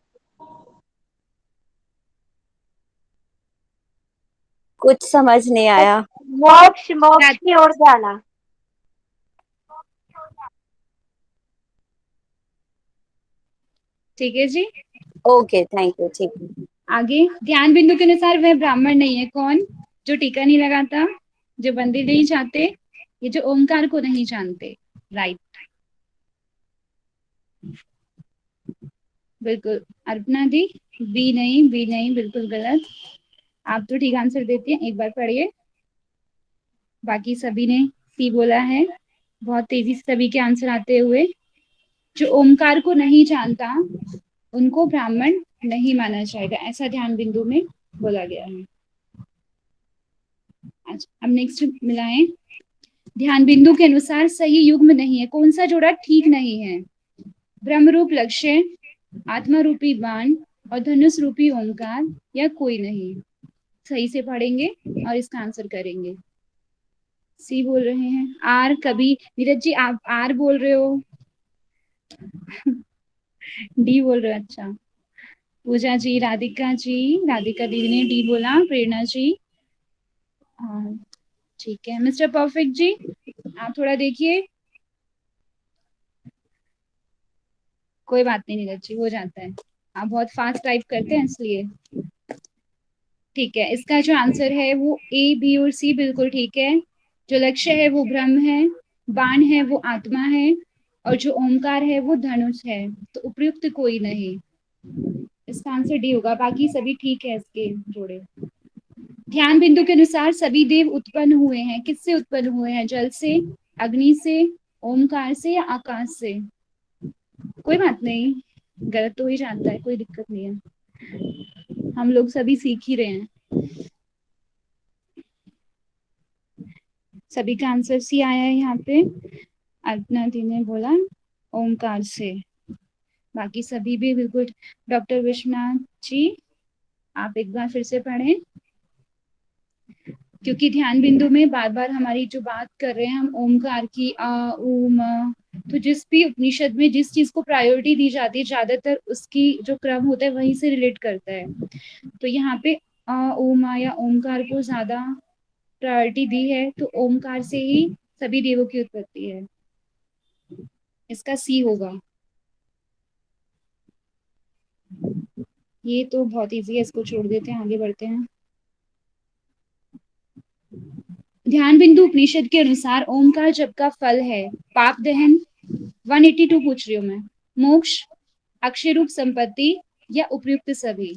कुछ समझ नहीं आया। मोक्ष मोक्ष की ओर जाना। ठीक है जी, ओके थैंक यू, ठीक है। आगे, ध्यान बिंदु के अनुसार वह ब्राह्मण नहीं है। कौन? जो टीका नहीं लगाता, जो बंदी नहीं चाहते, ये जो ओमकार को नहीं जानते। राइट, बिल्कुल। अर्पणा दी, बी नहीं, बी नहीं, बिल्कुल गलत। आप तो ठीक आंसर देती हैं, एक बार पढ़िए। बाकी सभी ने सी बोला है। बहुत तेजी से सभी के आंसर आते हुए। जो ओमकार को नहीं जानता उनको ब्राह्मण नहीं माना जाएगा, ऐसा ध्यान बिंदु में बोला गया है। अच्छा, अब नेक्स्ट मिलाएं। ध्यान बिंदु के अनुसार सही युग्म नहीं है। कौन सा जोड़ा ठीक नहीं है? ब्रह्म रूप लक्ष्य, आत्मा रूपी बाण और धनुष रूपी ओंकार, या कोई नहीं? सही से पढ़ेंगे और इसका आंसर करेंगे। सी बोल रहे हैं। आर, कभी नीरज जी आप आर बोल रहे हो। डी बोल रहे हो, अच्छा। पूजा जी, राधिका जी, राधिका दीदी ने डी बोला। प्रेरणा जी, हाँ ठीक है। मिस्टर परफेक्ट जी, आप थोड़ा देखिए। कोई बात नहीं नीरज जी, हो जाता है, आप बहुत फास्ट टाइप करते हैं इसलिए। ठीक है, इसका जो आंसर है वो ए, बी और सी बिल्कुल ठीक है। जो लक्ष्य है वो ब्रह्म है, बाण है वो आत्मा है, और जो ओमकार है वो धनुष है। तो उपयुक्त कोई नहीं। इसका आंसर डी होगा। बाकी सभी ठीक है इसके जोड़े। ध्यान बिंदु के अनुसार सभी देव उत्पन्न हुए हैं। किससे उत्पन्न हुए हैं? जल से, अग्नि से, ओमकार से, या आकाश से? कोई बात नहीं, गलत तो ही जानता है, कोई दिक्कत नहीं है, हम लोग सभी सीख ही रहे हैं। सभी का आंसर सी आया है यहाँ पे। अर्चना दी ने बोला ओमकार से। बाकी सभी भी बिल्कुल। डॉक्टर विश्वनाथ जी, आप एक बार फिर से पढ़ें, क्योंकि ध्यान बिंदु में बार बार हमारी जो बात कर रहे हैं हम ओमकार की, आ ऊ म, तो जिस भी उपनिषद में जिस चीज को प्रायोरिटी दी जाती है ज्यादातर उसकी जो क्रम होता है वहीं से रिलेट करता है। तो यहाँ पे आ ऊ म या ओमकार को ज्यादा प्रायोरिटी दी है, तो ओमकार से ही सभी देवों की उत्पत्ति है। इसका सी होगा। ये तो बहुत इजी है, इसको छोड़ देते हैं, आगे बढ़ते हैं। ध्यान बिंदु उपनिषद के अनुसार ओमकार जप का फल है पाप दहन, 182 पूछ रही हूँ मैं, मोक्ष, अक्षय रूप संपत्ति, या उपयुक्त सभी?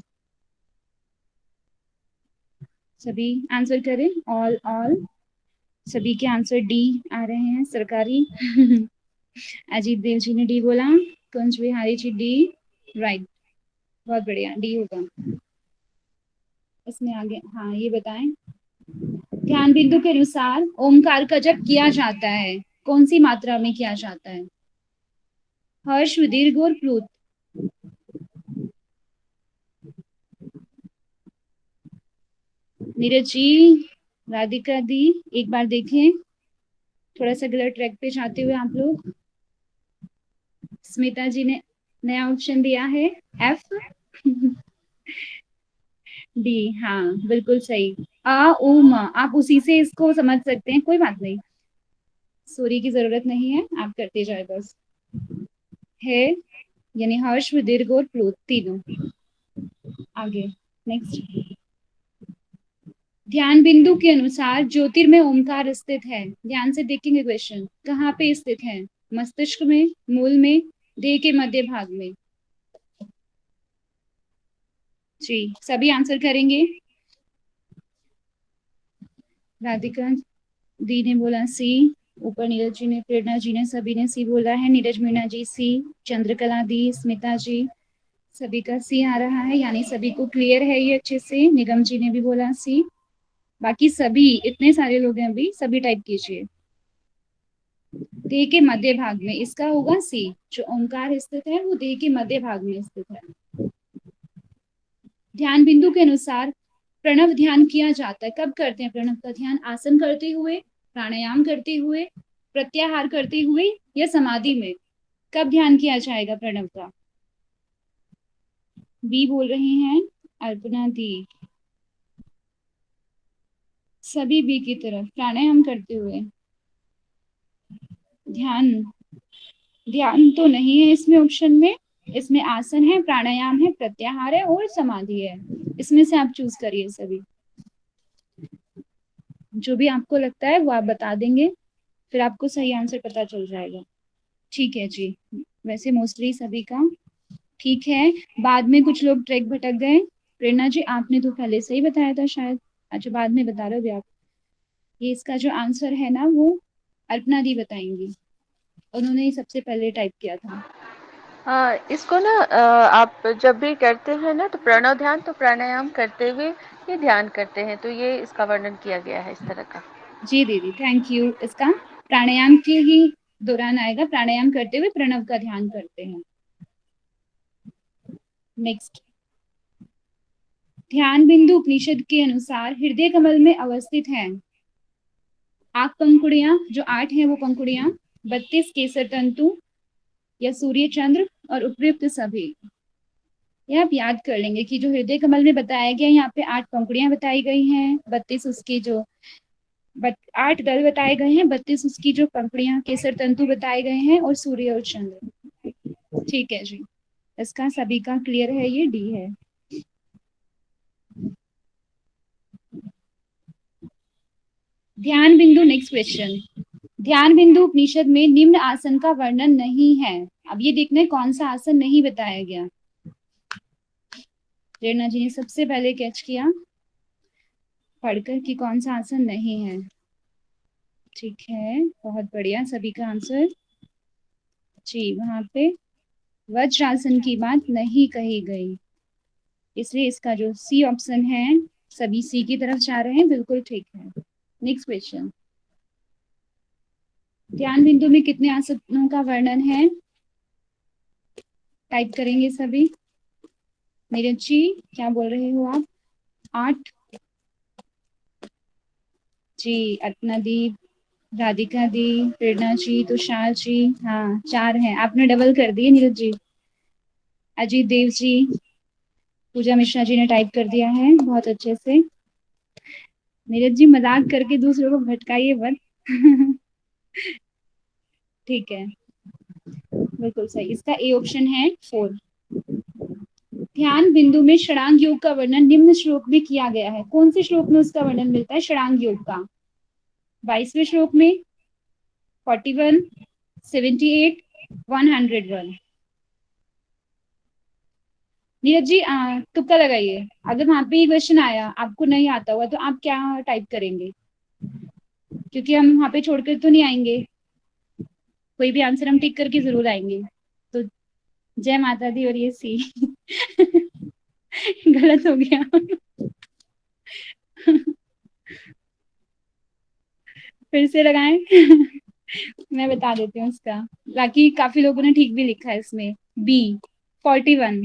सभी आंसर करें। ऑल सभी के आंसर डी आ रहे हैं, सरकारी। अजीत देव जी ने डी बोला। Kunj Bihari G D. Right, बहुत बढ़िया, डी होगा इसमें। आगे हाँ ये बताएं, ध्यान बिंदु के अनुसार ओमकार का जप किया जाता है, कौन सी मात्रा में किया जाता है? हर्ष, दीर्घ और प्लुत? नीरज जी, राधिका दी, एक बार देखें, थोड़ा सा गलत ट्रैक पे जाते हुए आप लोग। स्मिता जी ने नया ऑप्शन दिया है एफ। डी, हाँ बिल्कुल सही। आ उ म, आप उसी से इसको समझ सकते हैं, कोई बात नहीं, सॉरी की जरूरत नहीं है, आप करते जाए बस। है यानी हर्ष, दीर्घ और प्लुत तीनों। आगे नेक्स्ट। ध्यान बिंदु के अनुसार ज्योतिर्मय ओमकार स्थित है। ध्यान से देखेंगे क्वेश्चन, कहाँ पे स्थित है? मस्तिष्क में, मूल में, देह के मध्य भाग में। जी, सभी आंसर करेंगे। राधिका दी ने बोला सी, ऊपर नीरज जी ने, प्रेरणा जी ने, सभी ने सी बोला है। नीरज मीना जी सी, चंद्रकला दी, स्मिता जी, सभी का सी आ रहा है, यानी सभी को क्लियर है ये अच्छे से। निगम जी ने भी बोला सी। बाकी सभी, इतने सारे लोग हैं अभी, सभी टाइप कीजिए। देह के मध्य भाग में, इसका होगा सी। जो ओंकार स्थित है वो देह के मध्य भाग में स्थित है। ध्यान बिंदु के अनुसार प्रणव ध्यान किया जाता है। कब करते हैं प्रणव का ध्यान? आसन करते हुए, प्राणायाम करते हुए, प्रत्याहार करते हुए, या समाधि में? कब ध्यान किया जाएगा प्रणव का? बी बोल रही हैं अल्पना दी, सभी बी की तरफ। प्राणायाम करते हुए ध्यान, ध्यान तो नहीं है इसमें ऑप्शन में। इसमें आसन है, प्राणायाम है, प्रत्याहार है और समाधि है। इसमें से आप चूज करिए सभी, जो भी आपको लगता है वो आप बता देंगे, फिर आपको सही आंसर पता चल जाएगा। ठीक है जी, वैसे मोस्टली सभी का ठीक है। बाद में कुछ लोग ट्रैक भटक गए। प्रेरणा जी आपने तो पहले से ही बताया था शायद, अच्छा बाद में बता रहे हो आप। ये इसका जो आंसर है ना वो अल्पना दी बताएंगी, उन्होंने सबसे पहले टाइप किया था। हाँ, इसको ना आप जब भी करते हैं ना तो प्रणव ध्यान तो प्राणायाम करते हुए ये ध्यान करते हैं, तो ये इसका वर्णन किया गया है इस तरह का। जी दीदी थैंक यू। इसका प्राणायाम के ही दौरान आएगा, प्राणायाम करते हुए प्रणव का ध्यान करते हैं। नेक्स्ट, ध्यान बिंदु उपनिषद के अनुसार हृदय कमल में अवस्थित है। 8 पंखुड़ियां, जो 8 है वो पंखुड़ियां, 32 केसर तंतु या सूर्य चंद्र और उपयुक्त सभी। ये आप याद कर लेंगे कि जो हृदय कमल में बताया गया यहाँ पे 8 पंखुड़ियां बताई गई हैं, 32 उसकी जो 8 दल बताए गए हैं, 32 उसकी जो पंखुड़ियां केसर तंतु बताए गए हैं, और सूर्य और चंद्र। ठीक है जी, इसका सभी का क्लियर है, ये डी है। ध्यान बिंदु, नेक्स्ट क्वेश्चन। ध्यान बिंदु उपनिषद में निम्न आसन का वर्णन नहीं है। अब ये देखना है कौन सा आसन नहीं बताया गया। प्रेरणा जी ने सबसे पहले कैच किया पढ़कर कि कौन सा आसन नहीं है। ठीक है, बहुत बढ़िया, सभी का आंसर जी। वहां पे वज्रासन की बात नहीं कही गई, इसलिए इसका जो सी ऑप्शन है, सभी सी की तरफ जा रहे हैं, बिल्कुल ठीक है। नेक्स्ट क्वेश्चन, ध्यान बिंदु में कितने आसनों का वर्णन है? टाइप करेंगे सभी। नीरज जी क्या बोल रहे हो आप? 8 जी, अर्पणा दी, राधिका दी, प्रेरणा जी, तुषार जी, हाँ 4 हैं। आपने डबल कर दिए नीरज जी। अजीत देव जी, पूजा मिश्रा जी ने टाइप कर दिया है बहुत अच्छे से। नीरज जी मजाक करके दूसरों को भटकाइए मत। ठीक है, बिल्कुल सही, इसका ए ऑप्शन है 4। ध्यान बिंदु में षडांग योग का वर्णन निम्न श्लोक में किया गया है। कौन से श्लोक में उसका वर्णन मिलता है षडांग योग का? 22वें श्लोक में, 41, 78, 101। नीरज जी तुक्का लगाइए। अगर वहां पे ये क्वेश्चन आया आपको नहीं आता हुआ तो आप क्या टाइप करेंगे? क्योंकि हम वहां पे छोड़कर तो नहीं आएंगे, कोई भी आंसर हम टिक करके जरूर आएंगे। तो जय माता दी और ये सी। गलत हो गया। फिर से लगाएं। मैं बता देती हूँ इसका, बाकी काफी लोगों ने ठीक भी लिखा है इसमें। बी 41,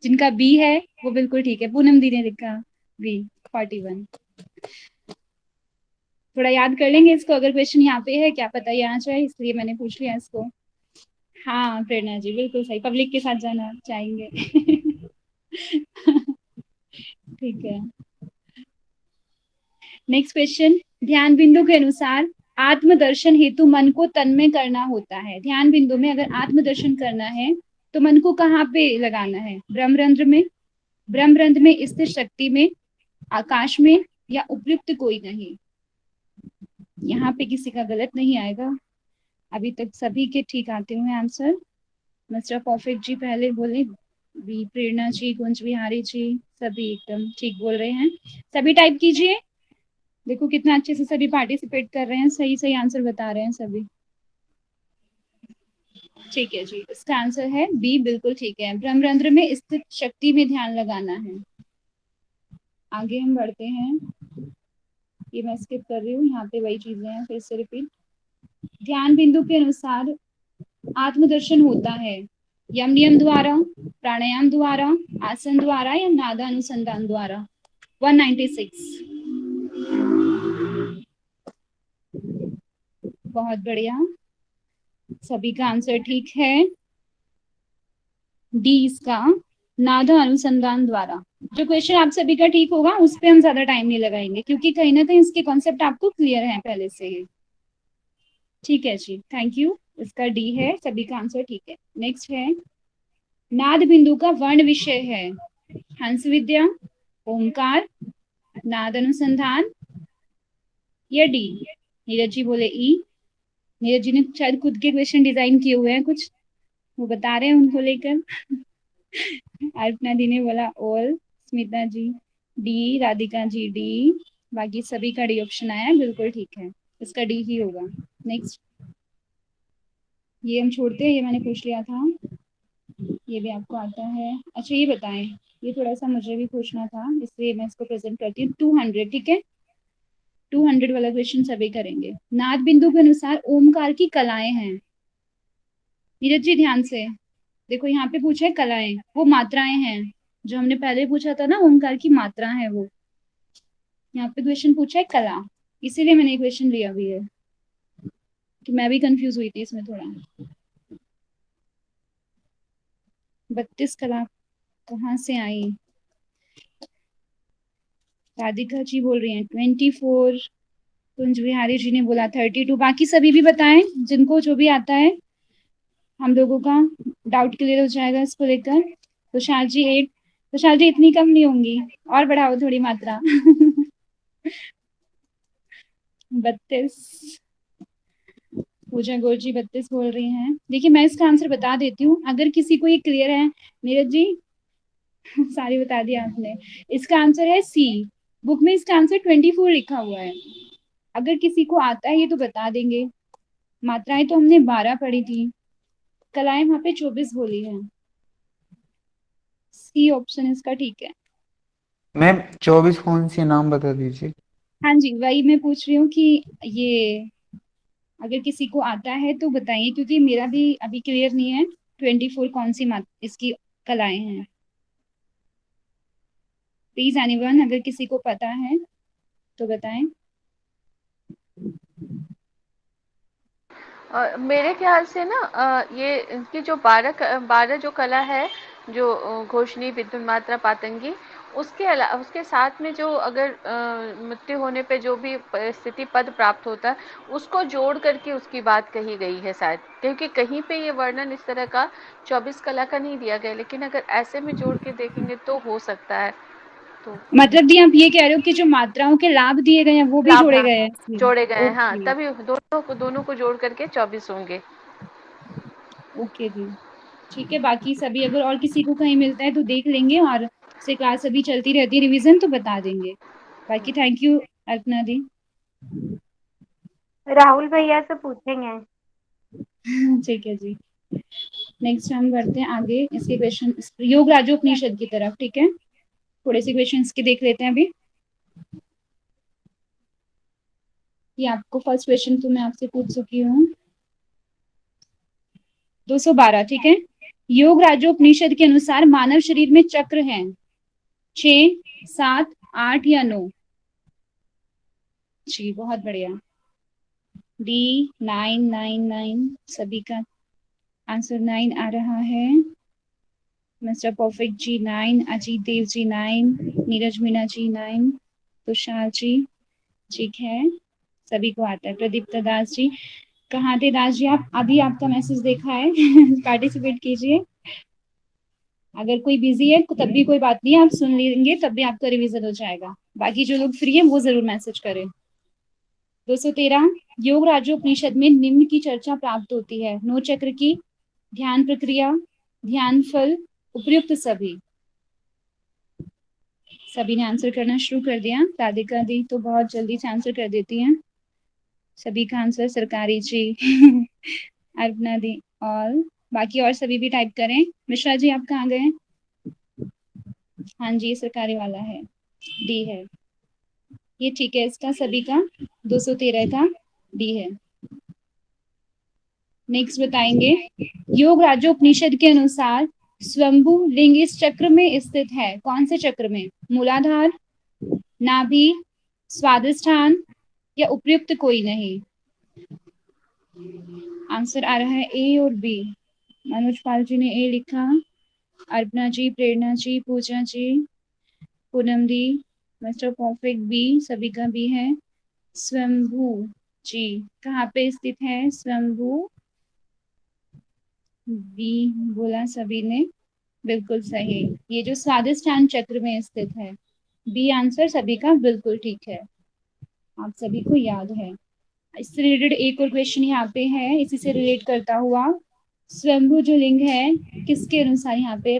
जिनका बी है वो बिल्कुल ठीक है। पूनम दी ने लिखा बी 41। थोड़ा याद कर लेंगे इसको, अगर क्वेश्चन यहाँ पे है, क्या पता ये आ जाए, इसलिए मैंने पूछ लिया इसको। हाँ प्रेरणा जी बिल्कुल सही, पब्लिक के साथ जाना चाहेंगे। ठीक है, नेक्स्ट क्वेश्चन, ध्यान बिंदु के अनुसार आत्मदर्शन हेतु मन को तन्मय करना होता है। ध्यान बिंदु में अगर आत्मदर्शन करना है तो मन को कहाँ पे लगाना है? ब्रह्मरंध्र में, ब्रह्मरंध्र में स्थित शक्ति में, आकाश में, या उपयुक्त कोई नहीं। यहाँ पे किसी का गलत नहीं आएगा। अभी तक सभी के ठीक आते हुए आंसर। मिस्टर परफेक्ट जी पहले बोले, भी प्रेरणा जी, कुंज बिहारी जी, सभी एकदम ठीक बोल रहे हैं। सभी टाइप कीजिए, देखो कितना अच्छे से सभी पार्टिसिपेट कर रहे हैं, सही सही आंसर बता रहे हैं सभी। ठीक है जी, इसका आंसर है बी, बिल्कुल ठीक है। ब्रह्मरंध्र में स्थित शक्ति में ध्यान लगाना है। आगे हम बढ़ते हैं, ये मैं स्किप कर रही हूँ, यहाँ पे वही चीजें हैं, फिर से रिपीट। ध्यान बिंदु के अनुसार आत्मदर्शन होता है यम नियम द्वारा, प्राणायाम द्वारा, आसन द्वारा या नादा अनुसंधान द्वारा। 196। बहुत बढ़िया, सभी का आंसर ठीक है। डी इसका, नादा अनुसंधान द्वारा। जो क्वेश्चन आप सभी का ठीक होगा उस पे हम ज्यादा टाइम नहीं लगाएंगे, क्योंकि कहीं ना कहीं इसके कॉन्सेप्ट आपको क्लियर है पहले से ही। ठीक है जी, थैंक यू। इसका डी है, सभी का आंसर ठीक है। नेक्स्ट है, नाद बिंदु का वर्ण विषय है हंस विद्या, ओंकार, नाद अनुसंधान या डी। नीरज जी बोले ई। नीरज जी ने शायद खुद के क्वेश्चन डिजाइन किए हुए हैं कुछ, वो बता रहे हैं उनको लेकर। अर्पना दी ने बोला all, Smita G D, Radhika G D, बाकी सभी का डी ऑप्शन आया है, बिल्कुल ठीक है, इसका डी ही होगा। नेक्स्ट, ये हम छोड़ते हैं, ये मैंने पूछ लिया था, ये भी आपको आता है। अच्छा ये बताएं, ये थोड़ा सा मुझे भी पूछना था, इसलिए मैं इसको प्रेजेंट करती हूँ। 200, ठीक है, 200 वाला क्वेश्चन सभी करेंगे। नाद बिंदु के अनुसार ओमकार की कलाएं हैं। नीरज जी ध्यान से देखो, यहाँ पे पूछा है कलाएं, वो मात्राएं हैं जो हमने पहले पूछा था ना, ओमकार की मात्रा है वो। यहाँ पे क्वेश्चन पूछा है कला, इसीलिए मैंने क्वेश्चन लिया भी है, कि मैं भी कंफ्यूज हुई थी इसमें थोड़ा। 32 कला कहाँ से आई? राधिका जी बोल रही हैं 24, कुंज बिहारी जी ने बोला 32। बाकी सभी भी बताएं, जिनको जो भी आता है, हम लोगों का डाउट क्लियर हो जाएगा इसको लेकर। तुषार जी 8। तुषार जी इतनी कम नहीं होंगी, और बढ़ाओ थोड़ी मात्रा। 32। पूजा गौर जी 32 बोल रही हैं। देखिए मैं इसका आंसर बता देती हूँ, अगर किसी को ये क्लियर है। नीरज जी सारी बता दिया आपने। इसका आंसर है सी, बुक में इसका आंसर 24 लिखा हुआ है। अगर किसी को आता है ये तो बता देंगे। मात्राएं तो हमने 12 पढ़ी थी, कलाएं वहां पे 24 बोली है। सी ऑप्शन इसका ठीक है। मैम 24 कौन सी नाम बता दीजिए। हाँ जी, वही मैं पूछ रही हूँ कि ये अगर किसी को आता है तो बताइए, क्योंकि मेरा भी अभी क्लियर नहीं है 24 कौन सी इसकी कलाएं हैं। प्लीज एनीवन, अगर किसी को पता है तो बताएं। मेरे ख्याल से ना ये इनकी जो 12 जो कला है, जो घोषणी, विद्युत मात्रा, पातंगी, उसके साथ में जो अगर मृत्यु होने पे जो भी स्थिति पद प्राप्त होता है, उसको जोड़ करके उसकी बात कही गई है शायद, क्योंकि कहीं पे ये वर्णन इस तरह का 24 कला का नहीं दिया गया, लेकिन अगर ऐसे में जोड़ के देखेंगे तो हो सकता है। तो मतलब दी आप ये कह रहे हो कि जो मात्राओं के लाभ दिए गए हैं वो भी जोड़े गए हैं इसमें? जोड़े गए हैं, हाँ, ओके तभी दोनों को जोड़ करके 24 होंगे। ओके जी, ठीक है। बाकी सभी अगर और किसी को कहीं मिलता है तो देख लेंगे, और से क्लास अभी चलती रहती है रिवीजन, तो बता देंगे। बाकी थैंक यू अर्पना दी। राहुल भैया से पूछेंगे। ठीक है जी, नेक्स्ट हम बढ़ते हैं आगे इसके क्वेश्चन, योग राजोपनिषद की तरफ। ठीक है, थोड़े से क्वेश्चन इसके देख लेते हैं अभी। ये आपको फर्स्ट क्वेश्चन तो मैं आपसे पूछ चुकी हूँ, 212। ठीक है, योग राजोपनिषद के अनुसार मानव शरीर में चक्र हैं 6, 7, 8 या 9? जी बहुत बढ़िया, डी 9, 9, 9, सभी का आंसर 9 आ रहा है। मिस्टर परफेक्ट जी 9, अजीत देव जी 9, नीरज मीना जी 9, तुषार जी ठीक है, सभी को आता है। प्रदीप्ता दास जी, कहाँ थे दास जी आप? अभी आपका मैसेज देखा है। पार्टिसिपेट कीजिए, अगर कोई बिजी है तब भी कोई बात नहीं, आप सुन लेंगे तब भी आपका रिवीजन हो जाएगा। बाकी जो लोग फ्री हैं वो जरूर मैसेज करें। 213 योग राज्योपनिषद में निम्न की चर्चा प्राप्त होती है। नो चक्र की, ध्यान प्रक्रिया, ध्यान फल, उपयुक्त सभी। सभी ने आंसर करना शुरू कर दिया। राधिका दी तो बहुत जल्दी से आंसर कर देती हैं। सभी का आंसर सरकारी जी। अर्पणा दी और बाकी और सभी भी टाइप करें। मिश्रा जी आप कहाँ गए? हाँ जी, सरकारी वाला है, डी है ये, ठीक है। इसका सभी का 213 का डी है। नेक्स्ट बताएंगे, योग राज्योपनिषद के अनुसार स्वयंभू लिंग इस चक्र में स्थित है। कौन से चक्र में? मूलाधार, नाभि, स्वादिष्ठान या उपयुक्त कोई नहीं। आंसर आ रहा है ए और बी। मनोज पाल जी ने ए लिखा, अर्पणा जी, प्रेरणा जी, पूजा जी, पूनम दी, मिस्टर परफेक्ट बी, सभी का बी है। स्वयंभू जी कहाँ पे स्थित है? स्वयंभू बी बोला सभी ने, बिल्कुल सही। ये जो स्वादिष्ठान चक्र में स्थित है, बी आंसर सभी का बिल्कुल ठीक है। आप सभी को याद है। इससे रिलेटेड एक और क्वेश्चन यहाँ पे है, इसी से रिलेट करता हुआ, स्वयंभू जो लिंग है किसके अनुसार यहाँ पे,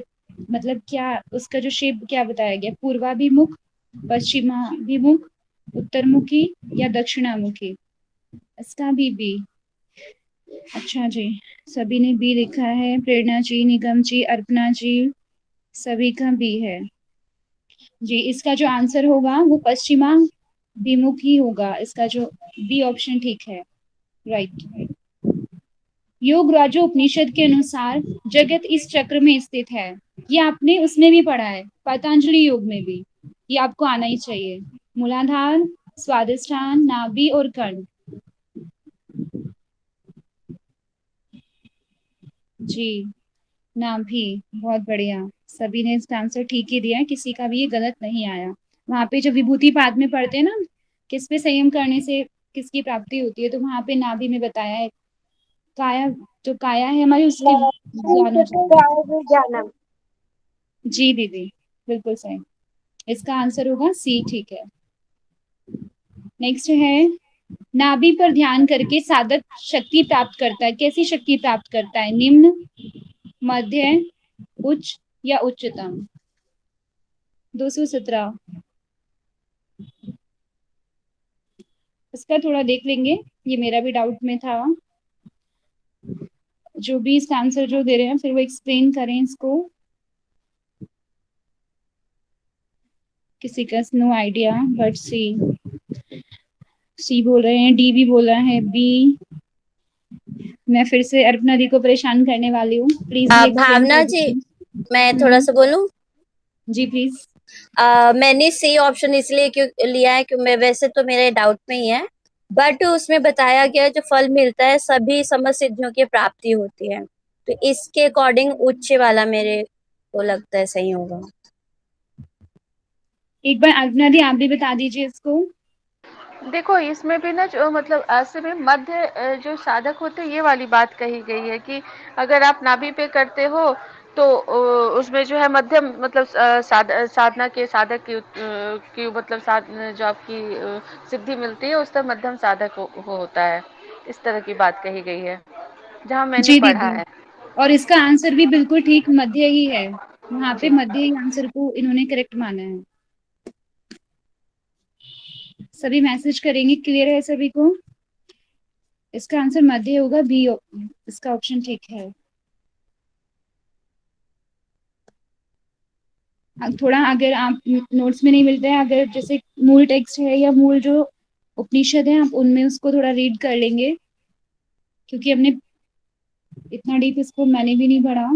मतलब क्या उसका जो शेप क्या बताया गया? पूर्वाभिमुख, पश्चिमाभिमुख, उत्तरमुखी या दक्षिणामुखी? इसका भी बी। अच्छा जी, सभी ने बी लिखा है। प्रेरणा जी, निगम जी, अर्पणा जी, सभी का बी है जी। इसका जो आंसर होगा वो पश्चिमाभिमुख ही होगा। इसका जो बी ऑप्शन ठीक है, राइट। योग राज्योपनिषद के अनुसार जगत इस चक्र में स्थित है। ये आपने उसमें भी पढ़ा है, पतंजलि योग में भी। ये आपको आना ही चाहिए। मूलाधार, स्वादिष्ठान, नाभि और कर्ण। जी, नाभि, बहुत बढ़िया। सभी ने इसका आंसर ठीक ही दिया है, किसी का भी ये गलत नहीं आया। वहां पे जब विभूति पाद में पढ़ते हैं ना, किस पे संयम करने से किसकी प्राप्ति होती है, तो वहां पे नाभि में बताया है। काया, जो काया है हमारी, उसकी ज्ञान हो जाता है। जानम। जी दीदी, बिल्कुल सही। इसका आंसर होगा सी, ठीक है। नेक्स्ट है, नाभि पर ध्यान करके साधक शक्ति प्राप्त करता है। कैसी शक्ति प्राप्त करता है? निम्न, मध्य, उच्च या उच्चतम? 217। इसका थोड़ा देख लेंगे, ये मेरा भी डाउट में था। जो भी इसका आंसर जो दे रहे हैं फिर वो एक्सप्लेन करें इसको। किसी का नो आइडिया, बट सी, सी बोल रहे हैं, डी भी बोला है, बी। मैं फिर से अर्पणा दी को परेशान करने वाली हूँ, प्लीज ये एक्सप्लेन भावना कर जी, दीजिए। मैं थोड़ा सा बोलूं? जी प्लीज। मैंने सी ऑप्शन इसलिए क्यों लिया है कि मैं वैसे तो मेरे डाउट में ही है, बट उसमें बताया गया जो फल मिलता है सभी समस्त सिद्धियों की प्राप्ति होती है, तो इसके अकॉर्डिंग उच्च वाला मेरे को लगता है सही होगा। एक बार अर्पणा दी आप भी बता दीजिए इसको। देखो इसमें भी ना जो मतलब ऐसे में मध्य जो साधक होते हैं ये वाली बात कही गई है कि अगर आप नाभि पे करते हो तो उसमें जो है मध्यम मतलब साधना के साधक की मतलब जो आपकी सिद्धि मिलती है उस तरह मध्यम साधक होता है। इस तरह की बात कही गई है जहाँ मैंने जी पढ़ा दीदी, है। और इसका आंसर भी बिल्कुल ठीक मध्य ही है। वहां पे जी मध्य ही आंसर को इन्होंने करेक्ट माना है। सभी मैसेज करेंगे, क्लियर है सभी को? इसका आंसर मध्य होगा, बी, इसका ऑप्शन ठीक है। थोड़ा अगर आप नोट्स में नहीं मिलता है, अगर जैसे मूल टेक्स्ट है या मूल जो उपनिषद है, आप उनमें उसको थोड़ा रीड कर लेंगे, क्योंकि हमने इतना डीप इसको मैंने भी नहीं पढ़ा।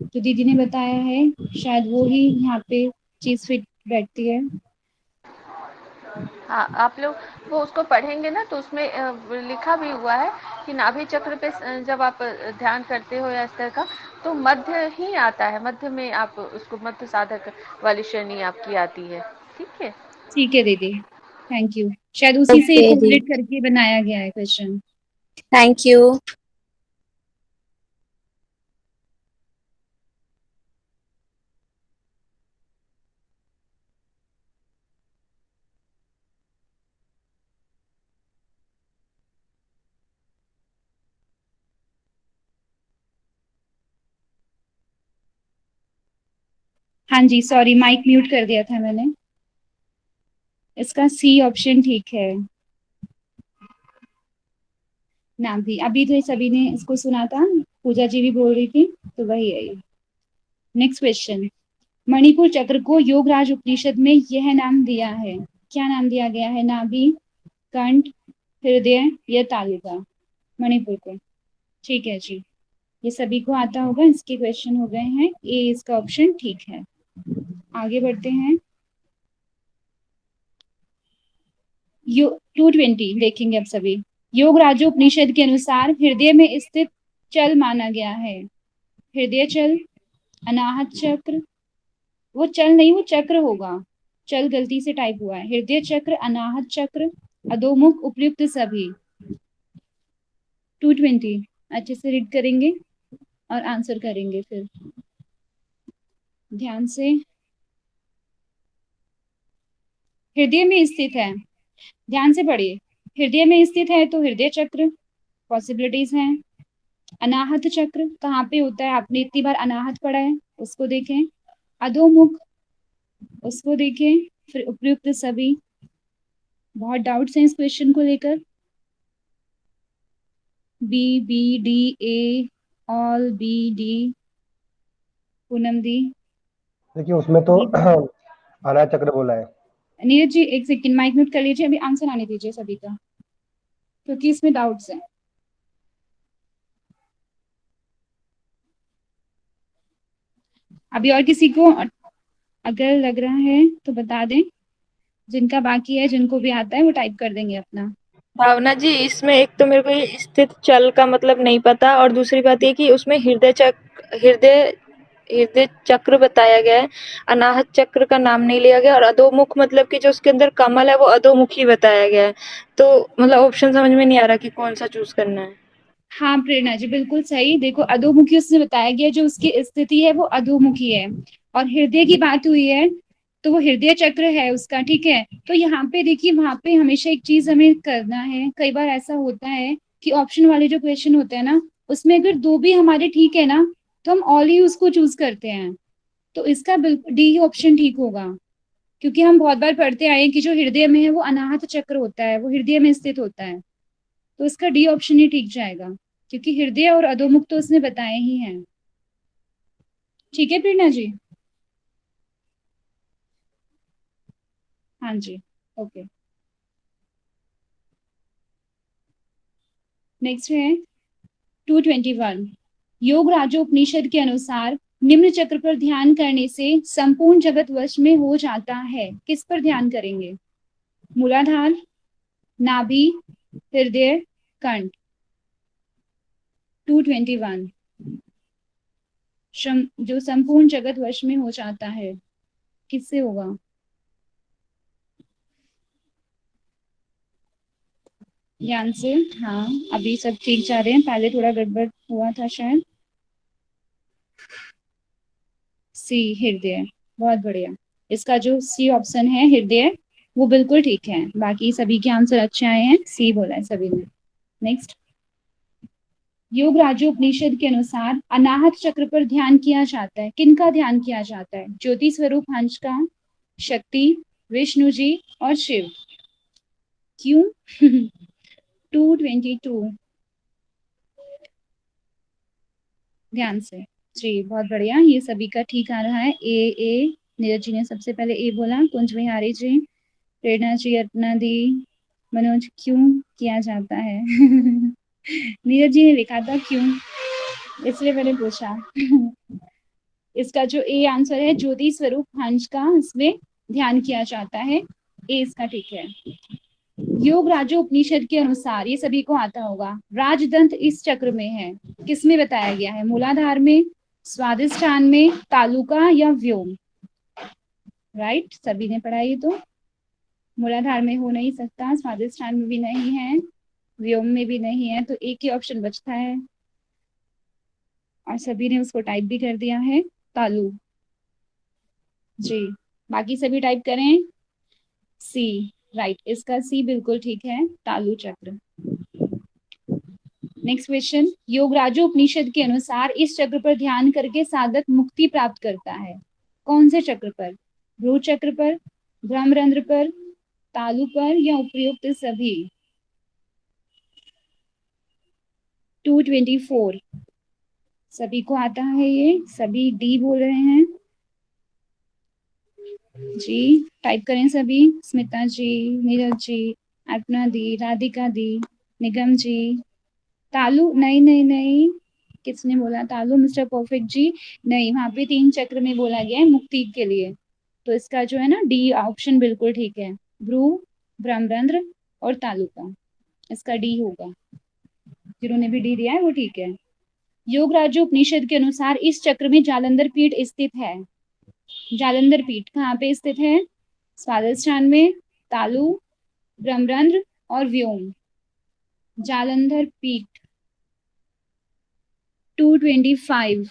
तो दीदी ने बताया है, शायद वो ही यहाँ पे चीज फिट बैठती है। हाँ आप लोग वो उसको पढ़ेंगे ना तो उसमें लिखा भी हुआ है कि नाभि चक्र पे जब आप ध्यान करते हो या इस तरह का तो मध्य ही आता है, मध्य में आप उसको मध्य साधक वाली श्रेणी आपकी आती है। ठीक है, ठीक है दीदी, थैंक यू। शायद उसी से ओके दी, कोरिलेट करके बनाया गया है क्वेश्चन। Thank you. हाँ जी, सॉरी माइक म्यूट कर दिया था मैंने। इसका सी ऑप्शन ठीक है। नाभि, अभी तो सभी ने इसको सुना था, पूजा जी भी बोल रही थी, तो वही है ये। नेक्स्ट क्वेश्चन, मणिपुर चक्र को योगराज उपनिषद में यह नाम दिया है, क्या नाम दिया गया है? नाभि, कंठ, हृदय या तालुका? मणिपुर को, ठीक है जी, ये सभी को आता होगा। इसके क्वेश्चन हो गए हैं, ए इसका ऑप्शन ठीक है। आगे बढ़ते हैं। 220 देखेंगे अब सभी। योग राजोपनिषद के अनुसार हृदय में स्थित चल माना गया है। हृदय चल, अनाहत चक्र, वो चल नहीं वो चक्र होगा, चल गलती से टाइप हुआ है। हृदय चक्र, अनाहत चक्र, अधोमुख, उपयुक्त सभी। 220 अच्छे से रीड करेंगे और आंसर करेंगे फिर ध्यान से। हृदय में स्थित है, ध्यान से पढ़िए। हृदय में स्थित है तो हृदय चक्र, पॉसिबिलिटीज हैं। अनाहत चक्र कहाँ पे होता है? आपने इतनी बार अनाहत पढ़ा है, उसको देखें। अधोमुख, उसको देखें। फिर उपयुक्त सभी। बहुत डाउट्स हैं इस क्वेश्चन को लेकर। बी, बी, डी, ए, ऑल, बी, डी, पूनम दी। देखिए उसमें तो अनाहत चक्र बोला है। नीरज जी एक सेकंड माइक म्यूट कर लीजिए, अभी आंसर आने दीजिए सभी का, क्योंकि इसमें डाउट्स हैं। अभी और किसी को अगर लग रहा है तो बता दें, जिनका बाकी है, जिनको भी आता है वो टाइप कर देंगे अपना। भावना जी, इसमें एक तो मेरे को ये स्थित चल का मतलब नहीं पता, और दूसरी बात ये कि उसमें हृदय चक्र बताया गया है, अनाहत चक्र का नाम नहीं लिया गया, और अधोमुख मतलब कि जो उसके अंदर कमल है वो अधोमुखी बताया गया है। तो मतलब ऑप्शन समझ में नहीं आ रहा कि कौन सा चूज करना है। हाँ प्रेरणा जी बिल्कुल सही। देखो अधोमुखी उसने बताया गया, जो उसकी स्थिति है वो अधोमुखी है, और हृदय की बात हुई है तो वो हृदय चक्र है उसका, ठीक है। तो यहाँ पे देखिए, वहां पे हमेशा एक चीज हमें करना है, कई बार ऐसा होता है कि ऑप्शन वाले जो क्वेश्चन होते हैं ना, उसमें अगर दो भी हमारे ठीक है ना, तो हम ऑल ही उसको चूज करते हैं। तो इसका डी ऑप्शन ठीक होगा, क्योंकि हम बहुत बार पढ़ते आए हैं कि जो हृदय में है वो अनाहत चक्र होता है, वो हृदय में स्थित होता है। तो इसका डी ऑप्शन ही ठीक जाएगा, क्योंकि हृदय और अधोमुख तो उसने बताए ही हैं। ठीक है प्रेरणा जी? हाँ जी, ओके। नेक्स्ट है 221। योग राजोपनिषद के अनुसार निम्न चक्र पर ध्यान करने से संपूर्ण जगत वश में हो जाता है। किस पर ध्यान करेंगे? मूलाधार, नाभि, हृदय, कंठ। 221 जो संपूर्ण जगत वश में हो जाता है, किससे होगा? ज्ञान से। हाँ अभी सब ठीक जा रहे हैं, पहले थोड़ा गड़बड़ हुआ था शायद। सी, हृदय, बहुत बढ़िया। इसका जो सी ऑप्शन है हृदय, वो बिल्कुल ठीक है। बाकी सभी के आंसर अच्छे आए हैं, सी बोला है सभी ने। नेक्स्ट, योग राजोपनिषद के अनुसार अनाहत चक्र पर ध्यान किया जाता है। किनका ध्यान किया जाता है? ज्योति स्वरूप हंस का, शक्ति, विष्णु जी और शिव। क्यों? 222 ध्यान से जी, बहुत बढ़िया, ये सभी का ठीक आ रहा है। ए नीरज जी ने सबसे पहले ए बोला, कुंज विहारी जी, प्रेरणा जी, अर्पणा दी, मनोज। क्यों किया जाता है? नीरज जी ने लिखा था क्यों, इसलिए मैंने पूछा। इसका जो ए आंसर है, ज्योति स्वरूप हंस का, इसमें ध्यान किया जाता है, ए इसका ठीक है। योग राजो उपनिषद के अनुसार, ये सभी को आता होगा, राजदंत इस चक्र में है। किसमें बताया गया है? मूलाधार में, स्वादिष्ठान में, तालुका या व्योम? राइट, सभी ने पढ़ा ये तो। मूलाधार में हो नहीं सकता, स्वादिष्ठान में भी नहीं है, व्योम में भी नहीं है, तो एक ही ऑप्शन बचता है, और सभी ने उसको टाइप भी कर दिया है, तालु जी। बाकी सभी टाइप करें सी, राइट, इसका सी बिल्कुल ठीक है, तालु चक्र। नेक्स्ट क्वेश्चन, योग राजो उपनिषद के अनुसार इस चक्र पर ध्यान करके साधक मुक्ति प्राप्त करता है। कौन से चक्र पर? भ्रू चक्र पर, ब्रह्मरंध्र पर, तालु पर या उपयुक्त सभी? 224 सभी को आता है ये, सभी डी बोल रहे हैं जी। टाइप करें सभी। स्मिता जी, नीरज जी, अर्पणा दी, राधिका दी, निगम जी। तालु नहीं नहीं नहीं, किसने बोला तालु? मिस्टर परफेक्ट जी नहीं, वहां पे 3 चक्र में बोला गया है मुक्ति के लिए, तो इसका जो है ना डी ऑप्शन बिल्कुल ठीक है। भ्रू, ब्रह्मरंध्र और तालु का, इसका डी होगा। जिन्होंने भी डी दिया है वो ठीक है। योग राज्य उपनिषद के अनुसार इस चक्र में जालंधर पीठ स्थित है। जालंधर पीठ कहाँ पे स्थित है? स्वादिष्ठान में, तालु, ब्रह्मरंध्र और व्योम। जालंधर पीठ 225।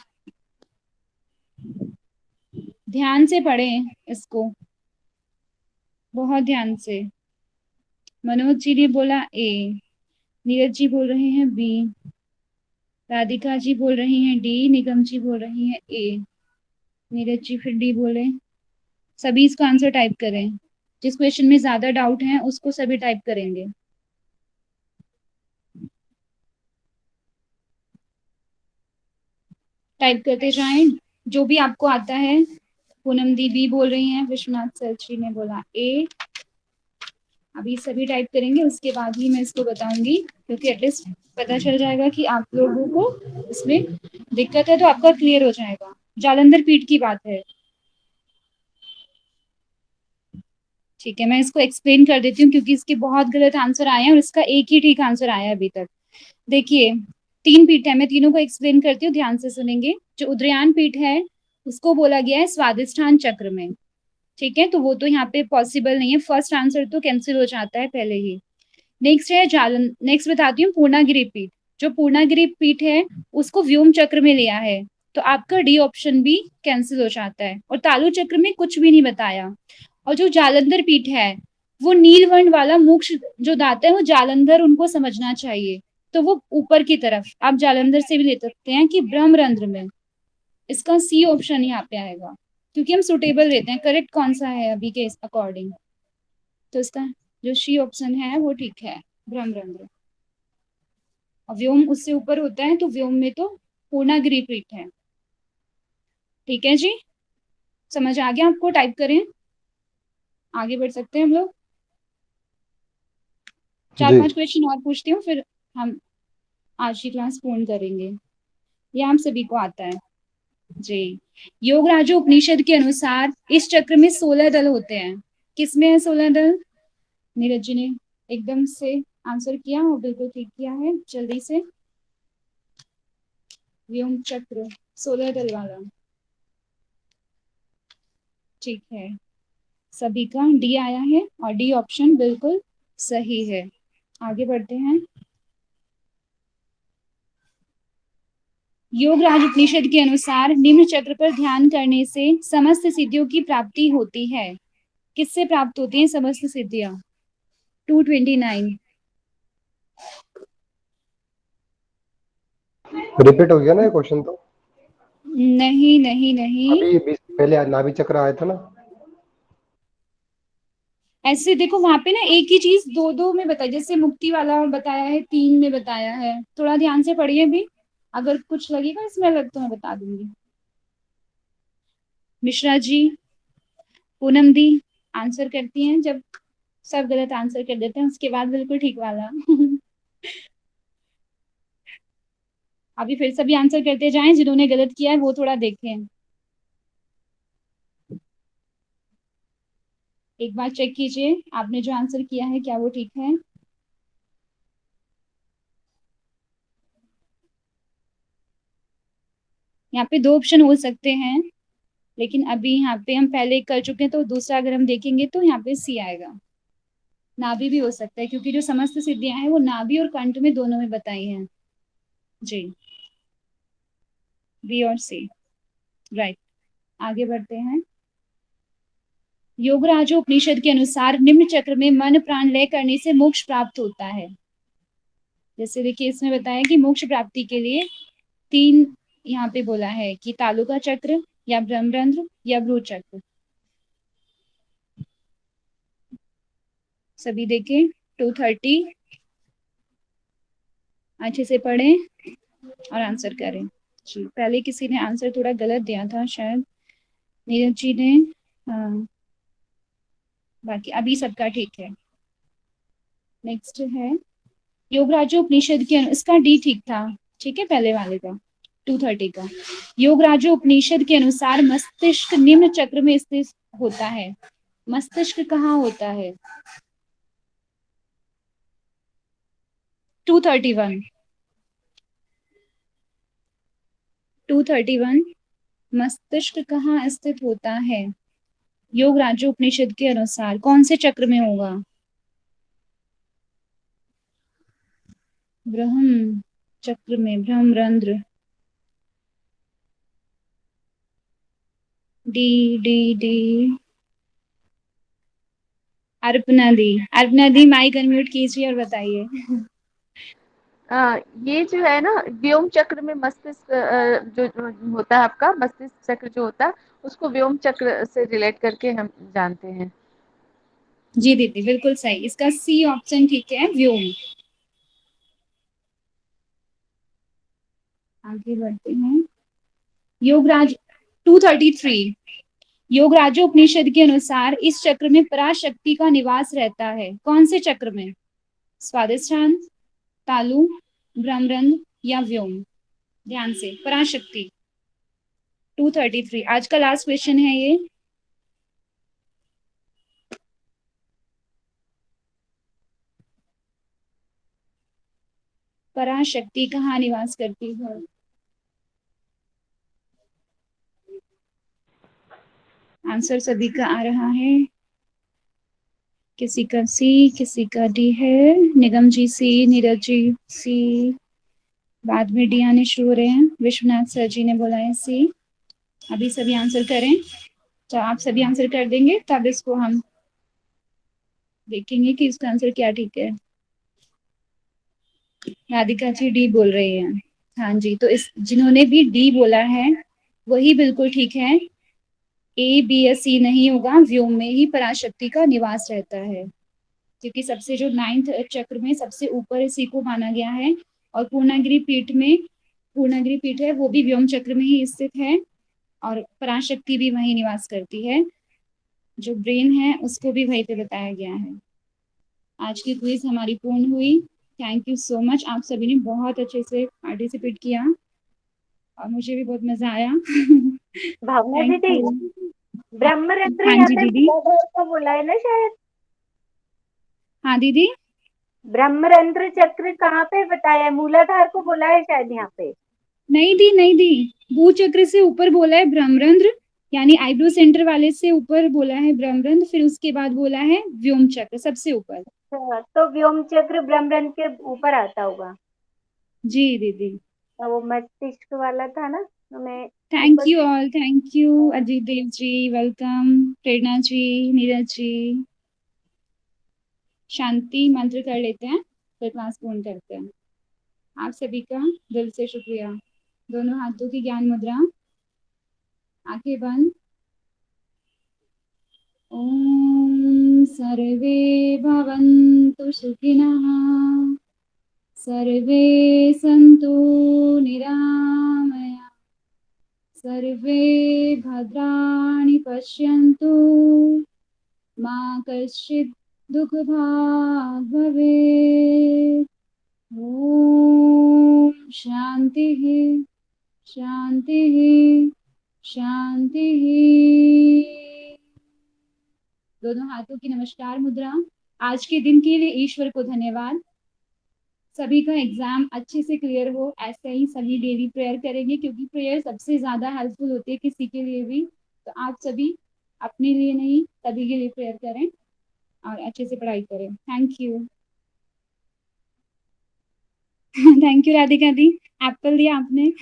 ध्यान से पढ़ें इसको, बहुत ध्यान से। मनोज जी ने बोला ए, नीरज जी बोल रहे हैं बी, राधिका जी बोल रही हैं डी, निगम जी बोल रही हैं ए, नीरज जी फिर डी बोले। सभी इसको आंसर टाइप करें। जिस क्वेश्चन में ज्यादा डाउट है उसको सभी टाइप करेंगे। टाइप करते जाएं जो भी आपको आता है। पूनम दी बी बोल रही हैं, विश्वनाथ सर जी ने बोला ए। अभी सभी टाइप करेंगे, उसके बाद ही मैं इसको बताऊंगी, क्योंकि एटलीस्ट पता चल जाएगा कि आप लोगों को इसमें दिक्कत है तो आपका क्लियर हो जाएगा। जालंधर पीठ की बात है, ठीक है। मैं इसको एक्सप्लेन कर देती हूँ क्योंकि इसके बहुत गलत आंसर आए हैं और इसका एक ही ठीक आंसर आया है अभी तक। देखिए 3 पीठ है, मैं तीनों को एक्सप्लेन करती हूँ, ध्यान से सुनेंगे। जो उदरयान पीठ है उसको बोला गया है स्वादिष्ठान चक्र में, ठीक है, तो वो तो यहाँ पे पॉसिबल नहीं है, फर्स्ट आंसर तो कैंसिल हो जाता है पहले ही। नेक्स्ट है नेक्स्ट बताती हूँ पूर्णागिरि पीठ। जो पूर्णागिरि पीठ है उसको व्योम चक्र में लिया है, तो आपका डी ऑप्शन भी कैंसिल हो जाता है। और तालु चक्र में कुछ भी नहीं बताया। और जो जालंधर पीठ है वो नीलवर्ण वाला मोक्ष जो दाता है वो जालंधर, उनको समझना चाहिए, तो वो ऊपर की तरफ आप जालंधर से भी ले सकते हैं कि ब्रह्मरंध्र में। इसका सी ऑप्शन यहाँ पे आएगा, क्योंकि हम सुटेबल लेते हैं करेक्ट कौन सा है अभी के अकॉर्डिंग, तो इसका जो सी ऑप्शन है वो ठीक है, ब्रह्मरंध्र। और व्योम उससे ऊपर होता है, तो व्योम में तो पूर्णागिरि पीठ है। ठीक है जी, समझ आ गया आपको? टाइप करें, आगे बढ़ सकते हैं हम लोग। 4-5 क्वेश्चन और पूछती हूँ, फिर हम आज की क्लास पूर्ण करेंगे। ये हम सभी को आता है जी। योग राज्य उपनिषद के अनुसार इस चक्र में 16 दल होते हैं। किसमें है 16 दल? नीरज जी ने एकदम से आंसर किया और बिल्कुल ठीक किया है, जल्दी से। व्योम चक्र 16 दल वाला, ठीक है, सभी का डी आया है और डी ऑप्शन बिल्कुल सही है। आगे बढ़ते हैं। योग राज उपनिषद के अनुसार निम्न चक्र पर ध्यान करने से समस्त सिद्धियों की प्राप्ति होती है। किससे प्राप्त होती हैं समस्त सिद्धियां? 229। रिपीट हो गया ना ये क्वेश्चन तो? नहीं नहीं नहीं, अभी पहले नाभि चक्र आया था ना। ऐसे देखो वहां पे ना एक ही चीज दो दो में बताया, जैसे मुक्ति वाला बताया है, 3 में बताया है। थोड़ा ध्यान से पढ़िए भी, अगर कुछ लगेगा इसमें अलग तो मैं बता दूंगी। मिश्रा जी, पूनम दी आंसर करती हैं, जब सब गलत आंसर कर देते हैं उसके बाद बिल्कुल ठीक वाला। अभी फिर सभी आंसर करते जाएं, जिन्होंने गलत किया है वो थोड़ा देखें। एक बार चेक कीजिए आपने जो आंसर किया है क्या वो ठीक है। यहाँ पे 2 ऑप्शन हो सकते हैं, लेकिन अभी यहाँ पे हम पहले कर चुके हैं, तो दूसरा अगर हम देखेंगे तो यहाँ पे सी आएगा। नाभि भी हो सकता है, क्योंकि जो समस्त सिद्धियां हैं वो नाभि और कंठ में दोनों में बताई हैं जी। बी और सी, राइट। आगे बढ़ते हैं। योग राज उपनिषद के अनुसार निम्न चक्र में मन प्राण लय करने से मोक्ष प्राप्त होता है। जैसे देखिए इसमें बताया कि मोक्ष प्राप्ति के लिए 3 यहाँ पे बोला है कि तालु का चक्र, या ब्रह्मरंध्र या भ्रूचक्र? सभी देखें 2:30, अच्छे से पढ़ें और आंसर करें। जी, पहले किसी ने आंसर थोड़ा गलत दिया था शायद, नीरज जी ने। हाँ, बाकी अभी सबका ठीक है। नेक्स्ट है योगराज उपनिषद के इसका डी ठीक था, ठीक है, पहले वाले का 2:30 का। योगराज उपनिषद के अनुसार मस्तिष्क निम्न चक्र में स्थित होता है। मस्तिष्क कहाँ होता है? 2:31 2:31 मस्तिष्क कहाँ स्थित होता है योग राज्य उपनिषद के अनुसार? कौन से चक्र में होगा? ब्रह्म चक्र में, ब्रह्मरंध्र। डी डी डी अर्पणा दी, अर्पणा दी माइक अनम्यूट कीजिए और बताइए। ये जो है ना व्योम चक्र में मस्तिष्क जो होता है आपका मस्तिष्क चक्र जो होता है उसको व्योम चक्र से रिलेट करके हम जानते हैं। जी दीदी बिल्कुल सही, इसका सी ऑप्शन ठीक है, व्योम। आगे बढ़ते हैं। योगराज 2:33 योगराज उपनिषद के अनुसार इस चक्र में पराशक्ति का निवास रहता है। कौन से चक्र में? स्वादिष्ठान, तालु, ब्रह्मरंध्र या व्योम? ध्यान से, पराशक्ति 2:33 आज का लास्ट क्वेश्चन है ये। पराशक्ति कहाँ निवास करती है? आंसर सभी का आ रहा है, किसी का सी, किसी का डी है। निगम जी सी, नीरज जी सी, बाद में डी आने शुरू हो रहे हैं। विश्वनाथ सर जी ने बोला है सी। अभी सभी आंसर करें, तो आप सभी आंसर कर देंगे तब इसको हम देखेंगे कि इसका आंसर क्या ठीक है। राधिका जी डी बोल रही है। हाँ जी, तो इस जिन्होंने भी डी बोला है वही बिल्कुल ठीक है। ए बी या सी नहीं होगा, व्योम में ही पराशक्ति का निवास रहता है, क्योंकि सबसे जो 9th चक्र में सबसे ऊपर इसी को माना गया है। और पूर्णागिरि पीठ में, पूर्णागिरि पीठ है वो भी व्योम चक्र में ही स्थित है और पराशक्ति भी वहीं निवास करती है। जो ब्रेन है उसको भी वहीं पे बताया गया है। आज की क्विज हमारी पूर्ण हुई। थैंक यू सो मच, आप सभी ने बहुत अच्छे से पार्टिसिपेट किया और मुझे भी बहुत मजा आया। भावना थैंक दीदी, यू। ब्रह्मरंध्र हाँ यहाँ जी पे दीदी। मूलाधार का बोला है ना शायद? हाँ दीदी, ब्रह्मरंध्र चक्र कहाँ पे बताया है? मूलाधार को बोला है शायद यहाँ पे। नहीं दी, नहीं दी, भू चक्र से ऊपर बोला है ब्रह्मरंध्र, यानी आईब्रो सेंटर वाले से ऊपर बोला है ब्रह्मरंध्र, फिर उसके बाद बोला है व्योम चक्र सबसे ऊपर। तो व्योम चक्र ब्रह्मरंध्र के ऊपर आता होगा। जी दीदी। तो वो मस्तिष्क वाला था ना, तो मैं थैंक ऊपर you all, thank you Ajit Dev ji, welcome Prerna ji, Neeraj ji. शांति मंत्र कर लेते हैं फिर क्लास पूर्ण करते हैं। आप सभी का दिल से शुक्रिया। दोनों हाथों की ज्ञान मुद्रा, आंखें बंद। ओम सर्वे भवन्तु सुखिनः, सर्वे सन्तु निरामया, सर्वे भद्राणि पश्यन्तु, मा कश्चित् दुःखभाग् भवेत्। ओम शांतिः शांतिः शांतिः। दोनों हाथों की नमस्कार मुद्रा। आज के दिन के लिए ईश्वर को धन्यवाद। सभी का एग्जाम अच्छे से क्लियर हो, ऐसे ही सभी डेली प्रेयर करेंगे, क्योंकि प्रेयर सबसे ज्यादा हेल्पफुल होती है किसी के लिए भी। तो आप सभी अपने लिए नहीं सभी के लिए प्रेयर करें और अच्छे से पढ़ाई करें। Thank you. Thank you Radhika the, Apple दिया आपने।